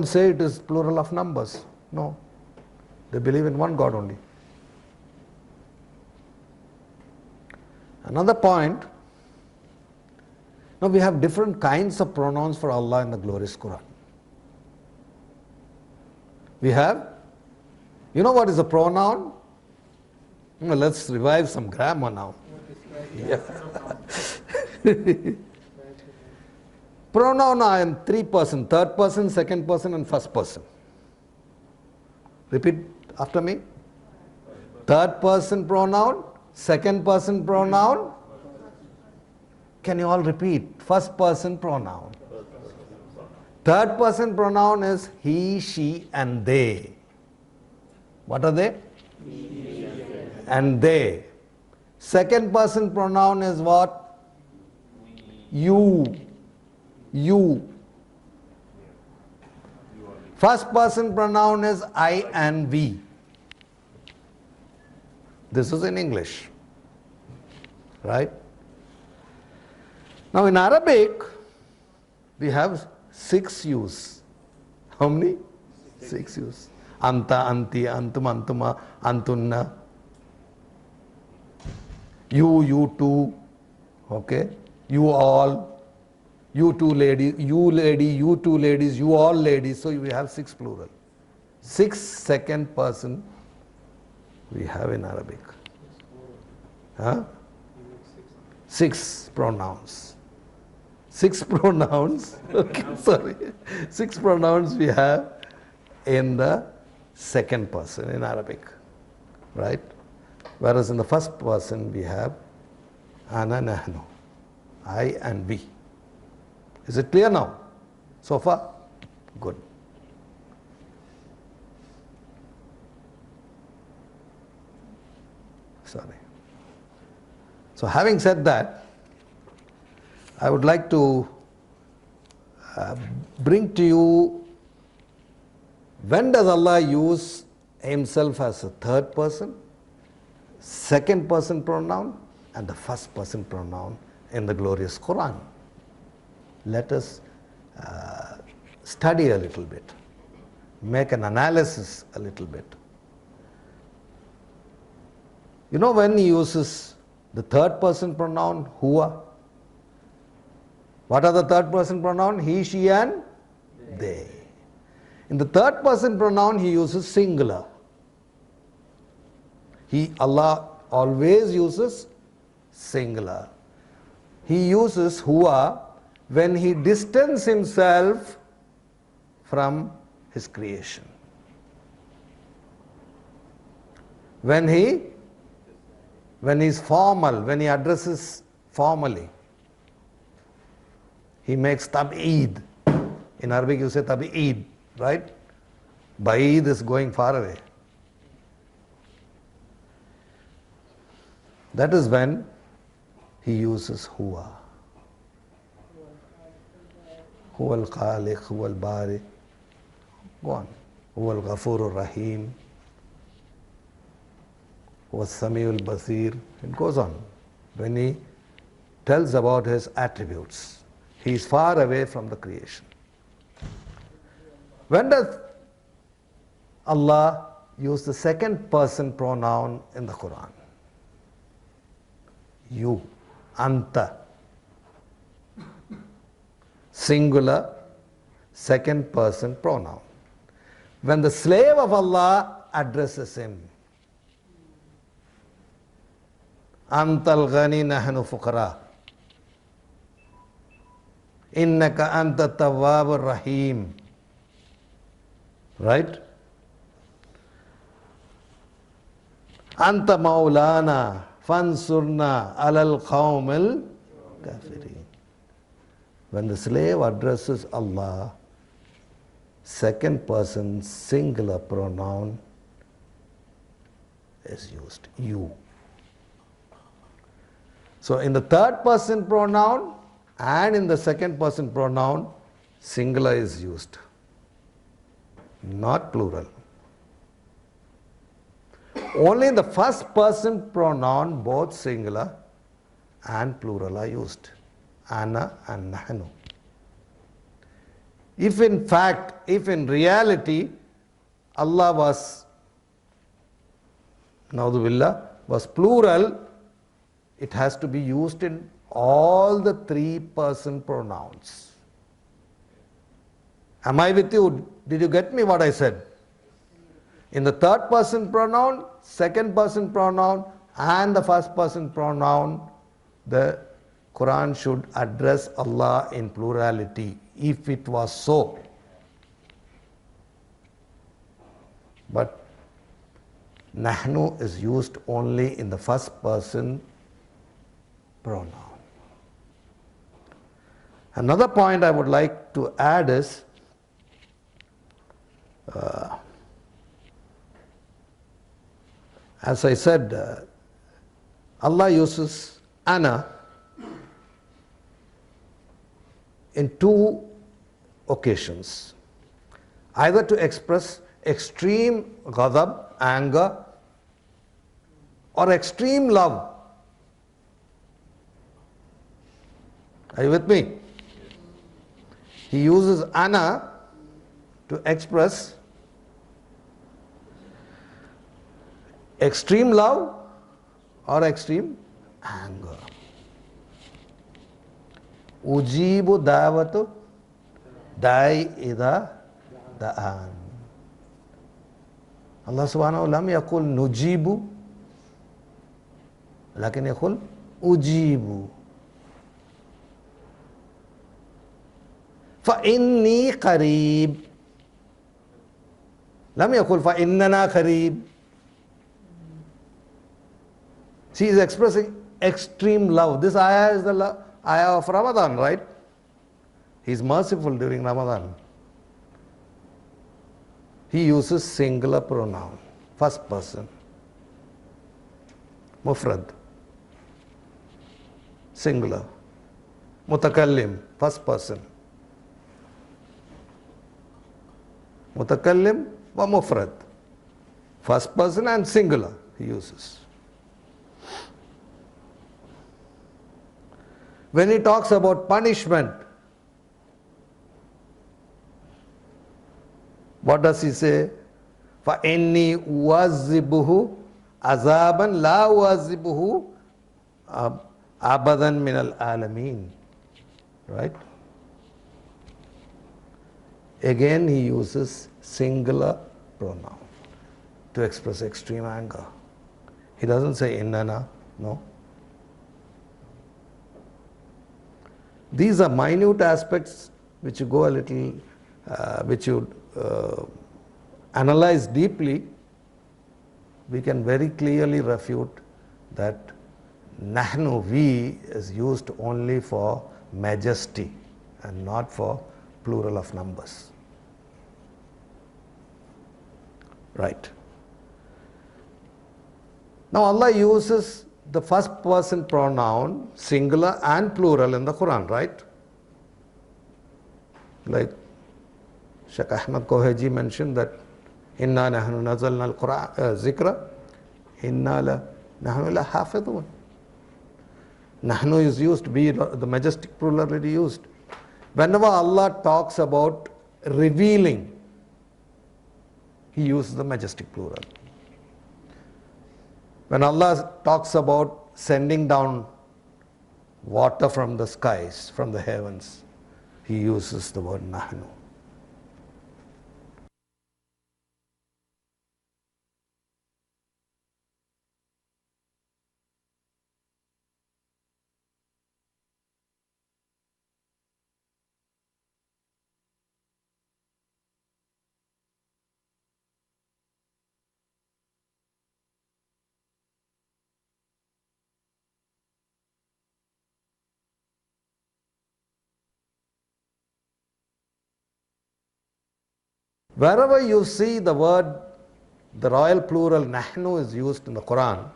say it is plural of numbers. No. They believe in one God only. Another point, now we have different kinds of pronouns for Allah in the glorious Quran. We have, you know what is a pronoun? Well, let's revive some grammar now. Yeah. Pronoun are in 3 persons, 3rd person, 2nd person and 1st person. Repeat after me. 3rd person pronoun, 2nd person pronoun. Can you all repeat? 1st person pronoun. 3rd person pronoun is he, she and they. What are they? And they. 2nd person pronoun is what? You. You. 1st person pronoun is I and we. This is in English. Right? Now in Arabic, we have 6 U's. How many? 6 U's. Anta, anti, antum, antuma, antunna. You two. Okay? You all. You two ladies. You lady, you two ladies, you all ladies. So we have 6 plural. 6 2nd person we have in Arabic. Huh? 6 pronouns. 6 pronouns. Okay, sorry. 6 pronouns we have in the 2nd person in Arabic. Right? Whereas in the 1st person we have ana, nahnu. I and we. Is it clear now? So far? Good. Sorry. So having said that, I would like to bring to you, when does Allah use himself as a 3rd person, 2nd person pronoun and the 1st person pronoun in the glorious Quran? Let us study a little bit, make an analysis a little bit. You know when he uses the third person pronoun, huwa? What are the third person pronoun? He, she and they. In the third person pronoun, he uses singular. Allah always uses singular. He uses huwa when he distances himself from his creation. When he's formal, when he addresses formally, he makes tab'eed. In Arabic you say tab'eed, right? Ba'eed is going far away. That is when he uses huwa. Huwa al-Khaliq, huwa al-Bari. Go on. Huwa al-Ghafur al-Rahim. Huwa al-Sami al-Basir. It goes on. When he tells about his attributes, he is far away from the creation. When does Allah use the second person pronoun in the Quran? You, anta. Singular, second person pronoun. When the slave of Allah addresses him, Antal ghani nahnu fuqara. Innaka anta tawwabur rahim. Right? Anta maulana fansurna alal qawmil kafirin. When the slave addresses Allah, second person singular pronoun is used, you. So in the third person pronoun and in the second person pronoun, singular is used, not plural. Only in the first person pronoun, both singular and plural are used. Ana and nahnu. If in reality, Allah was, naudhu billah, was plural, it has to be used in all the three person pronouns. Am I with you? Did you get me what I said? In the third person pronoun, second person pronoun, and the first person pronoun, the Quran should address Allah in plurality, if it was so. But nahnu is used only in the first person pronoun. Another point I would like to add is, as I said, Allah uses ana in two occasions. Either to express extreme ghadab, anger, or extreme love. Are you with me? He uses ana to express extreme love or extreme anger. Ujibu da'watu da'i idha da'an. Allah subhanahu wa ta'ala lam yakul nujibu, lakin yakul ujibu. فإني قريب لم يقل فإننا قريب. She is expressing extreme love. This ayah is the ayah of Ramadan, right? He is merciful during Ramadan. He uses singular pronoun, first person, mufrad, singular, mutakallim, first person, mutakallim wa mufrad, first person and singular he uses. When he talks about punishment, what does he say? فَإِنِّي أُوَذِّبُهُ azaban la wazibuhu abadan min al-alameen. Right? Again he uses singular pronoun to express extreme anger. He doesn't say innana, no. These are minute aspects which you go a little, which you analyze deeply, we can very clearly refute that nahnu, we, is used only for majesty and not for plural of numbers. Right. Now Allah uses the first person pronoun, singular and plural in the Quran, right? Like Sheikh Ahmad Koheji mentioned that inna nahnu nazalna al-Quran zikra inna la nahnu la hafidhun. Nahnu is used to be the majestic plural already used. Whenever Allah talks about revealing, He uses the majestic plural. When Allah talks about sending down water from the skies, from the heavens, He uses the word nahnu. Wherever you see the word, the royal plural nahnu is used in the Quran,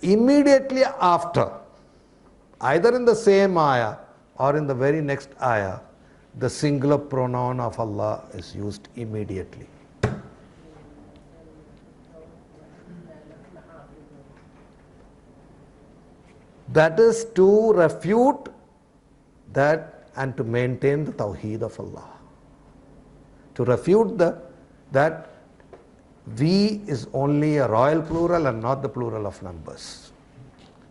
immediately after, either in the same ayah or in the very next ayah, the singular pronoun of Allah is used immediately. That is to refute that and to maintain the Tawheed of Allah. To refute that we is only a royal plural and not the plural of numbers.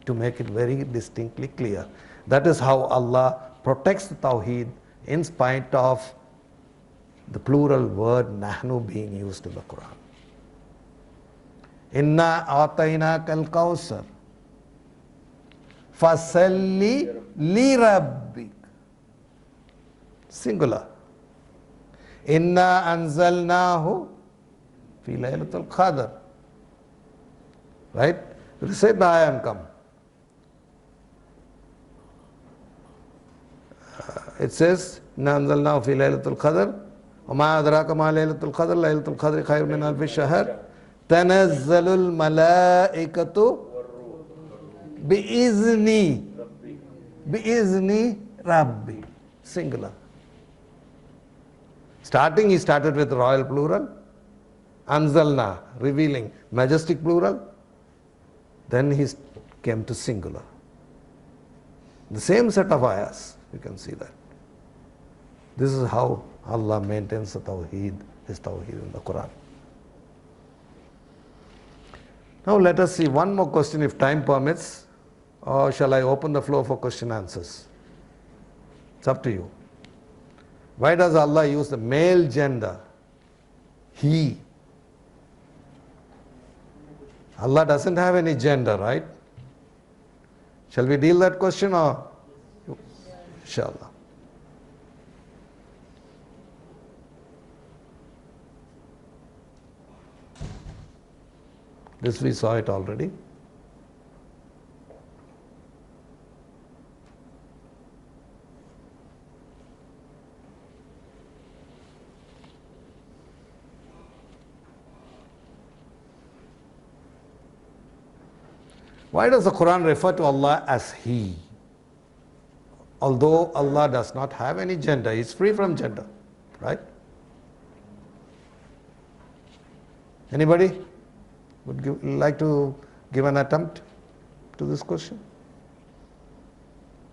To make it very distinctly clear. That is how Allah protects the Tawheed in spite of the plural word nahnu being used in the Quran. Inna atayna kal kawsar fasalli li rabbik. Singular. Inna anzalnahu fi laylatul qadr. Right? Recite the ayah and come. It says, Inna anzalnahu fi laylatul qadr. وما أدراك ما ليلة القدر ليلة القدر خير من ألف شهر تنزل الملائكة بإذن ربي. Singular. Starting, he started with royal plural, anzalna, revealing, majestic plural. Then he came to singular. The same set of ayahs, you can see that. This is how Allah maintains the Tawheed, His Tawheed in the Quran. Now let us see one more question if time permits, or shall I open the floor for question answers? It's up to you. Why does Allah use the male gender? He. Allah doesn't have any gender, right? Shall we deal that question or? Inshallah. This we saw it already. Why does the Quran refer to Allah as He? Although Allah does not have any gender, He is free from gender, right? Anybody would like to give an attempt to this question?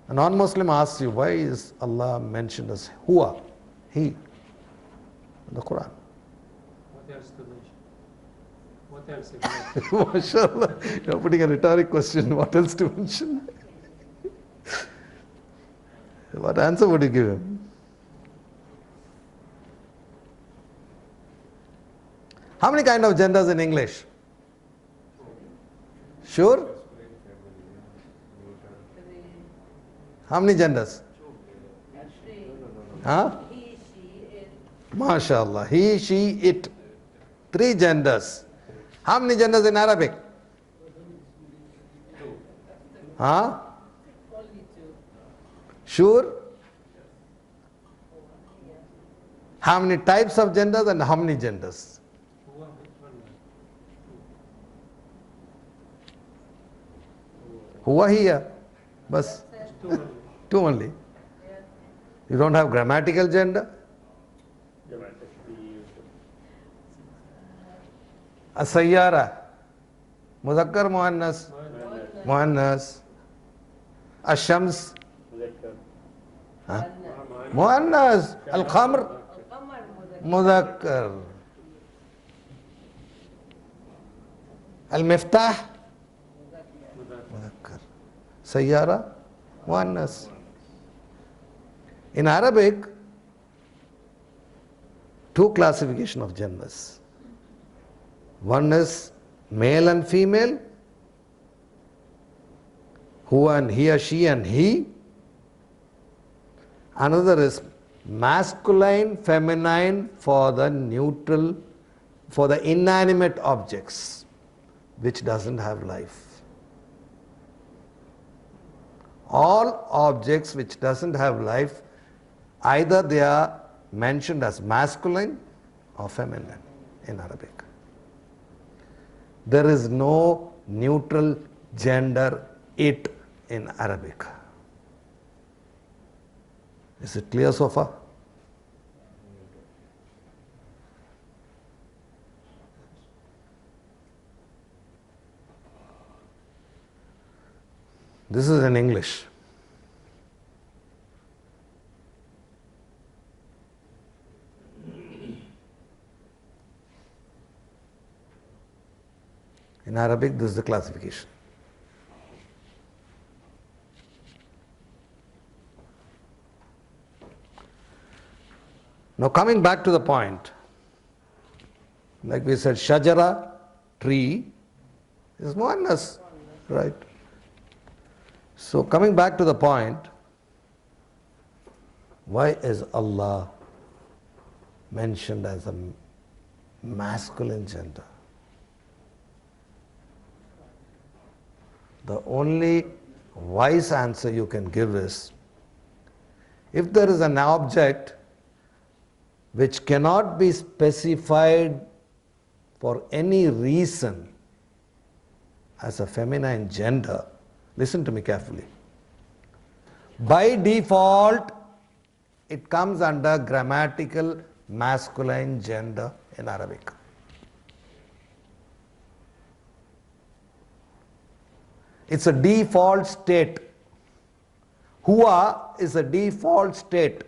A non-Muslim asks you, why is Allah mentioned as Huwa, He, in the Quran? What else to mention? What else is there? MashaAllah, you're putting a rhetoric question. What else to mention? What answer would you give him? How many kind of genders in English? Sure? How many genders? Huh? He, she, it. MashaAllah. He, she, it. 3 genders. How many genders in Arabic? Huh? Only two. Sure? How many types of genders and how many genders? Who are which one? Huwa hiya. Bas. Two only. 2 only. Yeah. You don't have grammatical gender? As-sayyara. Muzakkar muannas. Muannas. Ash-shams. Huh? Muannas. Al-khamr. Al-Qamar Muzakkar. Al-miftah. Muzakkar. Sayyara. Muannas. In Arabic, 2 classification of genders. One is male and female, who and he or she and he. Another is masculine, feminine for the neutral, for the inanimate objects, which doesn't have life. All objects which doesn't have life, either they are mentioned as masculine or feminine in Arabic. There is no neutral gender it in Arabic. Is it clear so far? This is in English. In Arabic, this is the classification. Now coming back to the point, like we said, shajara, tree, is muannas, right? So coming back to the point, why is Allah mentioned as a masculine gender? The only wise answer you can give is, if there is an object which cannot be specified for any reason as a feminine gender, listen to me carefully. By default, it comes under grammatical masculine gender in Arabic. It's a default state. Huwa is a default state.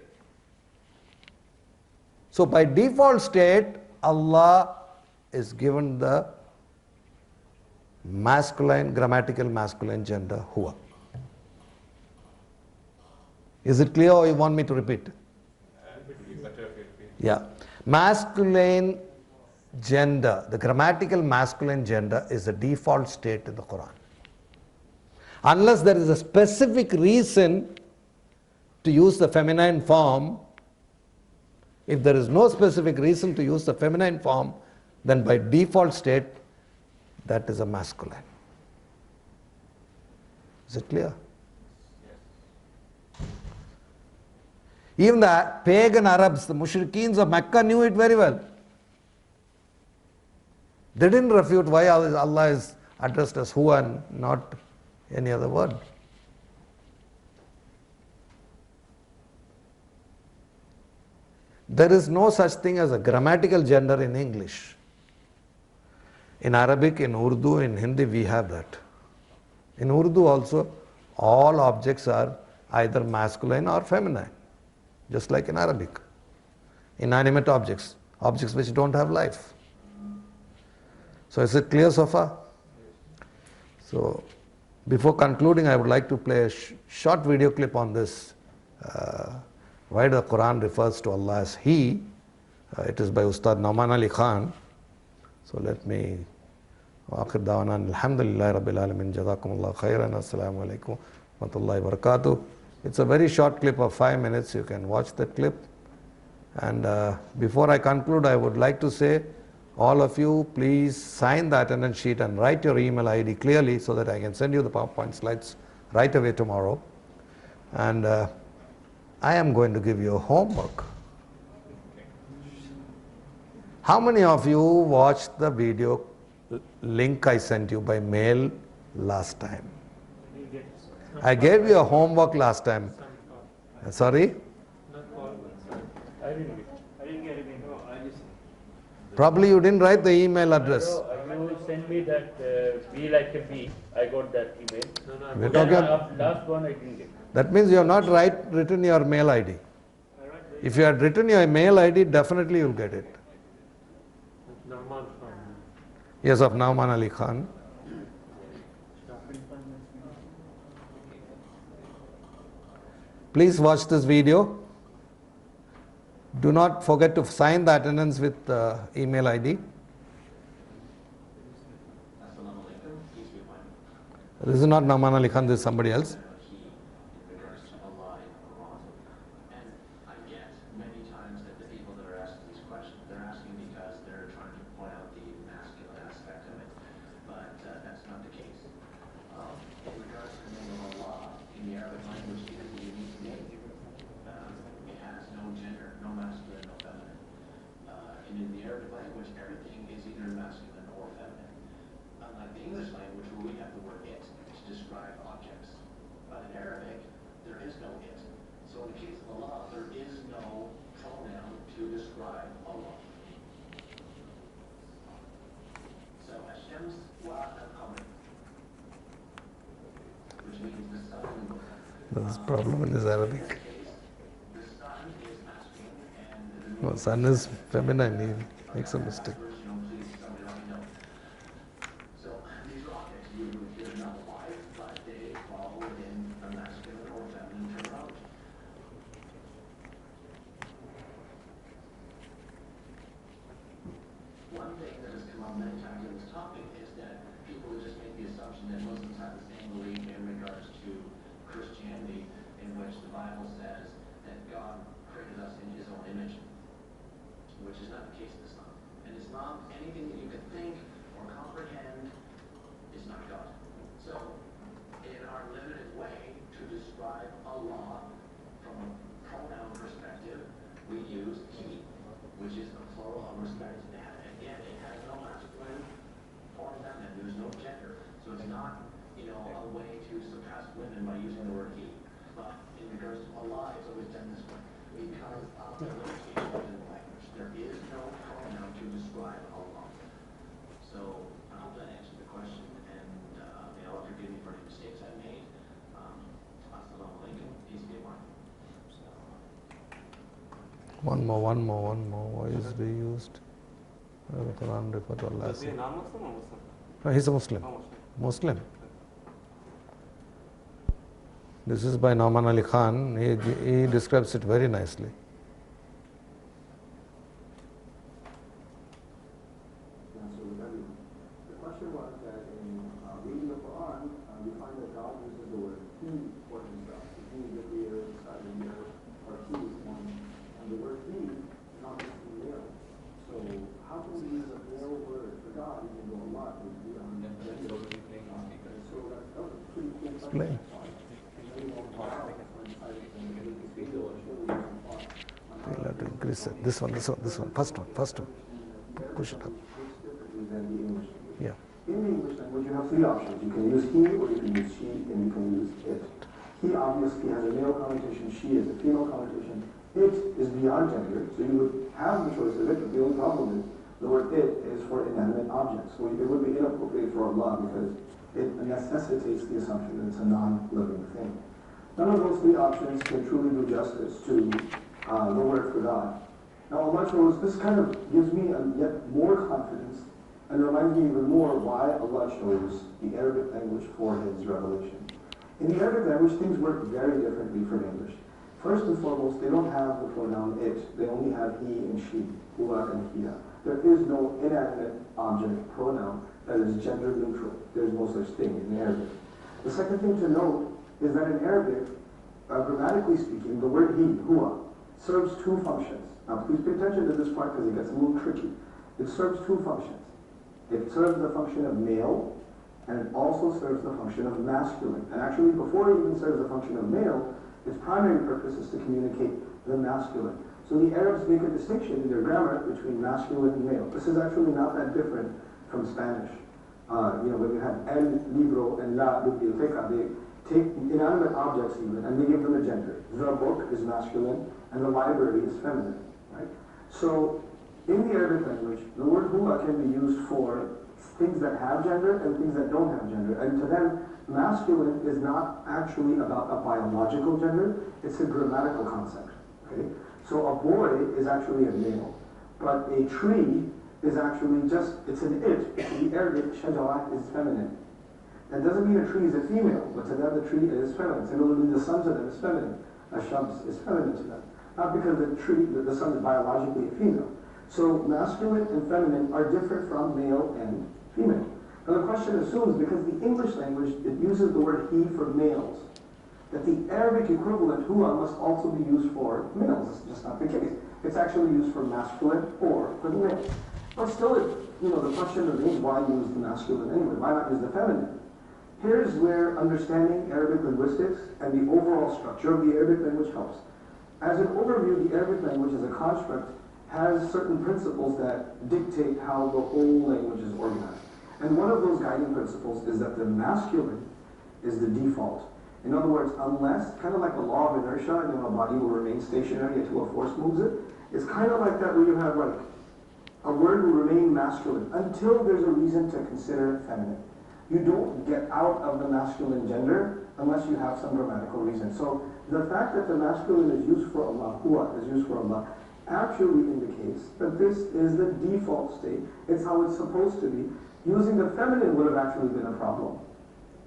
So by default state, Allah is given the masculine, grammatical masculine gender, huwa. Is it clear or you want me to repeat? It would be better if you repeat. Yeah. Masculine gender, the grammatical masculine gender is the default state in the Quran. Unless there is a specific reason to use the feminine form, if there is no specific reason to use the feminine form, then by default state, that is a masculine. Is it clear? Even the pagan Arabs, the mushrikeens of Mecca knew it very well. They didn't refute why Allah is addressed as who and not any other word. There is no such thing as a grammatical gender in English. In Arabic, in Urdu, in Hindi, we have that. In Urdu also, all objects are either masculine or feminine, just like in Arabic. Inanimate objects, objects which don't have life. So is it clear so far? So before concluding, I would like to play a short video clip on this. Why the Quran refers to Allah as He. It is by Ustad Nauman Ali Khan. So let me. وآخر دعوانا الحمد لله رب العالمين جزاكم الله خيرا السلام عليكم ورحمة الله وبركاته. It's a very short clip of 5 minutes. You can watch that clip. And before I conclude, I would like to say, all of you, please sign the attendance sheet and write your email ID clearly so that I can send you the PowerPoint slides right away tomorrow. And I am going to give you a homework. How many of you watched the video link I sent you by mail last time? I gave you a homework last time. Sorry? I didn't get it. No, Probably you didn't write the email address. You sent me that B like a B. I got that email. We're Then talking, last one I didn't get. that means you have not written your mail ID. If you had written your mail ID, definitely you'll get it. Yes, of Nauman Ali Khan. Please watch this video. Do not forget to sign the attendance with email ID. This is not Nauman Ali Khan, this is somebody else. There's a problem in this Arabic. No, sun is feminine, he makes a mistake. One thing that has come up many times in this topic is that people just make the assumption that Muslims have the same belief in regards to Christianity, in which the Bible says that God created us in His own image, which is not the case in Islam. In Islam, anything that you can think or comprehend is not God. So, in our limited way to describe Allah from a pronoun perspective, we use He, which is a plural of respect. Again, it has no masculine or feminine. There's no gender. So it's not, a way to surpass women by using the word He. But in regards to Allah, it's always done this way because of the limitations in the language. There is no pronoun to describe Allah. So I hope that answered the question, and may Allah forgive me for any mistakes I made. Assalamu alaikum. Peace be upon you. One more. Why is reused? The Quran referred to Allah. Is he non-Muslim or Muslim? No, he's a Muslim. Oh, Muslim. This is by Nauman Ali Khan. He describes it very nicely. The question was that in reading the Quran, you find that God uses the word He for Himself. He, the creator, the sky, the earth, or He is one. And the word He is not just male. So how can we use a male word for God even though Allah is beyond that? So that was a pretty cool Explain. You'll have to increase it. This one. First one. Push it up. Yeah. In the English language, you have three options. You can use he, or you can use she, and you can use it. He obviously has a male connotation, she is a female connotation. It is beyond gender, so you would have the choice of it, but the only problem is the word it is for inanimate objects. So it would be inappropriate for Allah because it necessitates the assumption that it's a non-living thing. None of those three options can truly do justice to the word for God. Now Allah chose, this kind of gives me yet more confidence And it reminds me even more why Allah chose the Arabic language for His revelation. In the Arabic language, things work very differently from English. First and foremost, they don't have the pronoun it. They only have he and she, huwa and hiya. There is no inanimate object pronoun that is gender neutral. There's no such thing in Arabic. The second thing to note is that in Arabic, grammatically speaking, the word he, huwa, serves two functions. Now please pay attention to this part because it gets a little tricky. It serves two functions. It serves the function of male, and it also serves the function of masculine. And actually, before it even serves the function of male, its primary purpose is to communicate the masculine. So the Arabs make a distinction in their grammar between masculine and male. This is actually not that different from Spanish. When you have el libro and la biblioteca, they take inanimate objects even and they give them a gender. The book is masculine and the library is feminine, right? So in the Arabic language, the word huwa can be used for things that have gender and things that don't have gender. And to them, masculine is not actually about a biological gender, it's a grammatical concept. Okay? So a boy is actually a male, but a tree is actually it's an it. In the Arabic, shajara is feminine. That doesn't mean a tree is a female, but to them the tree is feminine. Similarly, the sun to them is feminine. Shams is feminine to them. Not because the sun is biologically a female. So masculine and feminine are different from male and female. Now the question assumes, because the English language, it uses the word he for males, that the Arabic equivalent huwa must also be used for males. It's just not the case. It's actually used for masculine or for the male. But still, the question remains, why use the masculine anyway? Why not use the feminine? Here's where understanding Arabic linguistics and the overall structure of the Arabic language helps. As an overview, the Arabic language as a construct has certain principles that dictate how the whole language is organized. And one of those guiding principles is that the masculine is the default. In other words, unless, kind of like the law of inertia, a body will remain stationary until a force moves it, it's kind of like that where you have like, a word will remain masculine until there's a reason to consider it feminine. You don't get out of the masculine gender unless you have some grammatical reason. So the fact that the masculine is used for Allah, huwa is used for Allah, actually indicates that this is the default state. It's how it's supposed to be. Using the feminine would have actually been a problem.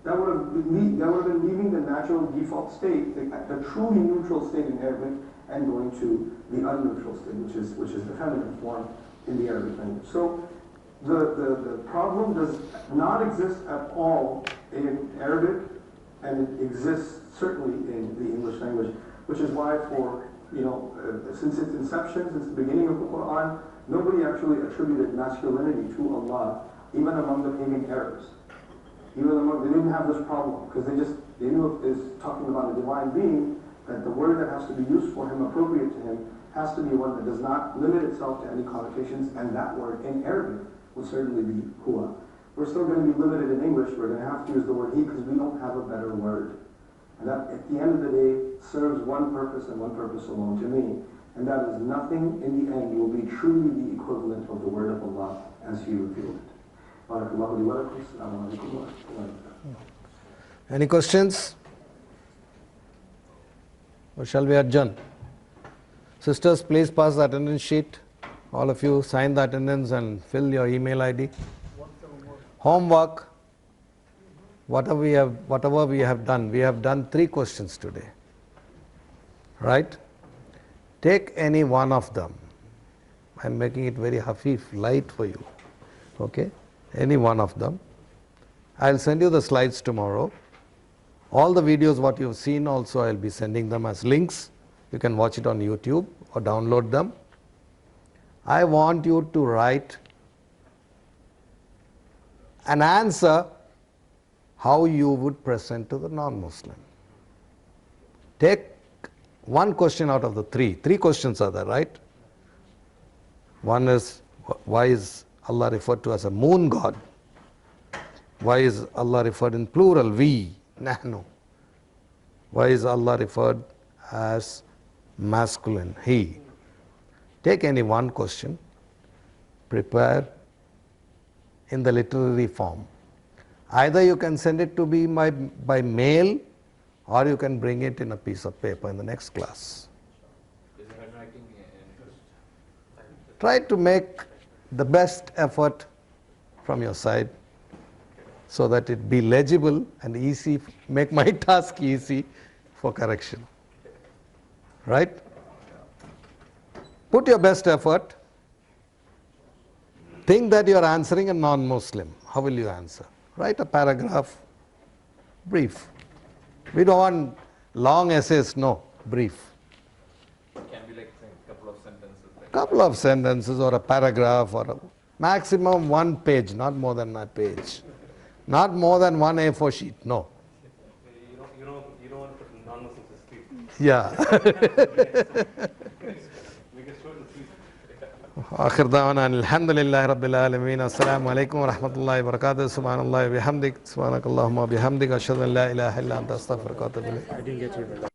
That would have been leaving the natural default state, the truly neutral state in Arabic, and going to the unneutral state, which is the feminine form in the Arabic language. So the problem does not exist at all in Arabic, and it exists certainly in the English language, which is why since its inception, since the beginning of the Quran, nobody actually attributed masculinity to Allah, even among the pagan Arabs. They didn't have this problem, because they knew if it's talking about a divine being, that the word that has to be used for him, appropriate to him, has to be one that does not limit itself to any connotations, and that word in Arabic would certainly be huwa. We're still going to be limited in English. We're going to have to use the word he because we don't have a better word. And that, at the end of the day, serves one purpose and one purpose alone to me. And that is nothing in the end will be truly the equivalent of the word of Allah as He revealed it. Barakallahu li wa lakum. Assalamu alaikum wa rahmatullahi wa barakatuh. Any questions? Or shall we adjourn? Sisters, please pass the attendance sheet. All of you sign the attendance and fill your email ID. Homework. Whatever we have done, we have done 3 questions today. Right? Take any one of them. I'm making it very hafif, light for you. Okay? Any one of them. I'll send you the slides tomorrow. All the videos what you've seen also, I'll be sending them as links. You can watch it on YouTube or download them. I want you to write an answer how you would present to the non-Muslim. Take one question out of the 3. 3 questions are there, right? One is, why is Allah referred to as a moon god? Why is Allah referred in plural, we, nahnu? Why is Allah referred as masculine, he? Take any one question, prepare in the literary form. Either you can send it to me by mail, or you can bring it in a piece of paper in the next class. Is the handwriting Try to make the best effort from your side so that it be legible and easy, make my task easy for correction. Right? Put your best effort. Think that you are answering a non-Muslim. How will you answer? Write a paragraph, brief. We don't want long essays, no, brief. Can be like a couple of sentences. Like Couple of sentences or a paragraph or a maximum one page, not more than a page. Not more than one A4 sheet, no. You don't want to put non-Muslims to sleep. Yeah. We can show the sleep. آخر دعوانا الحمد لله رب العالمين السلام عليكم ورحمة الله وبركاته سبحان الله وبحمدك سبحانك اللهم وبحمدك أشهد أن لا إله إلا أنت أستغفرك وأتوب إليك.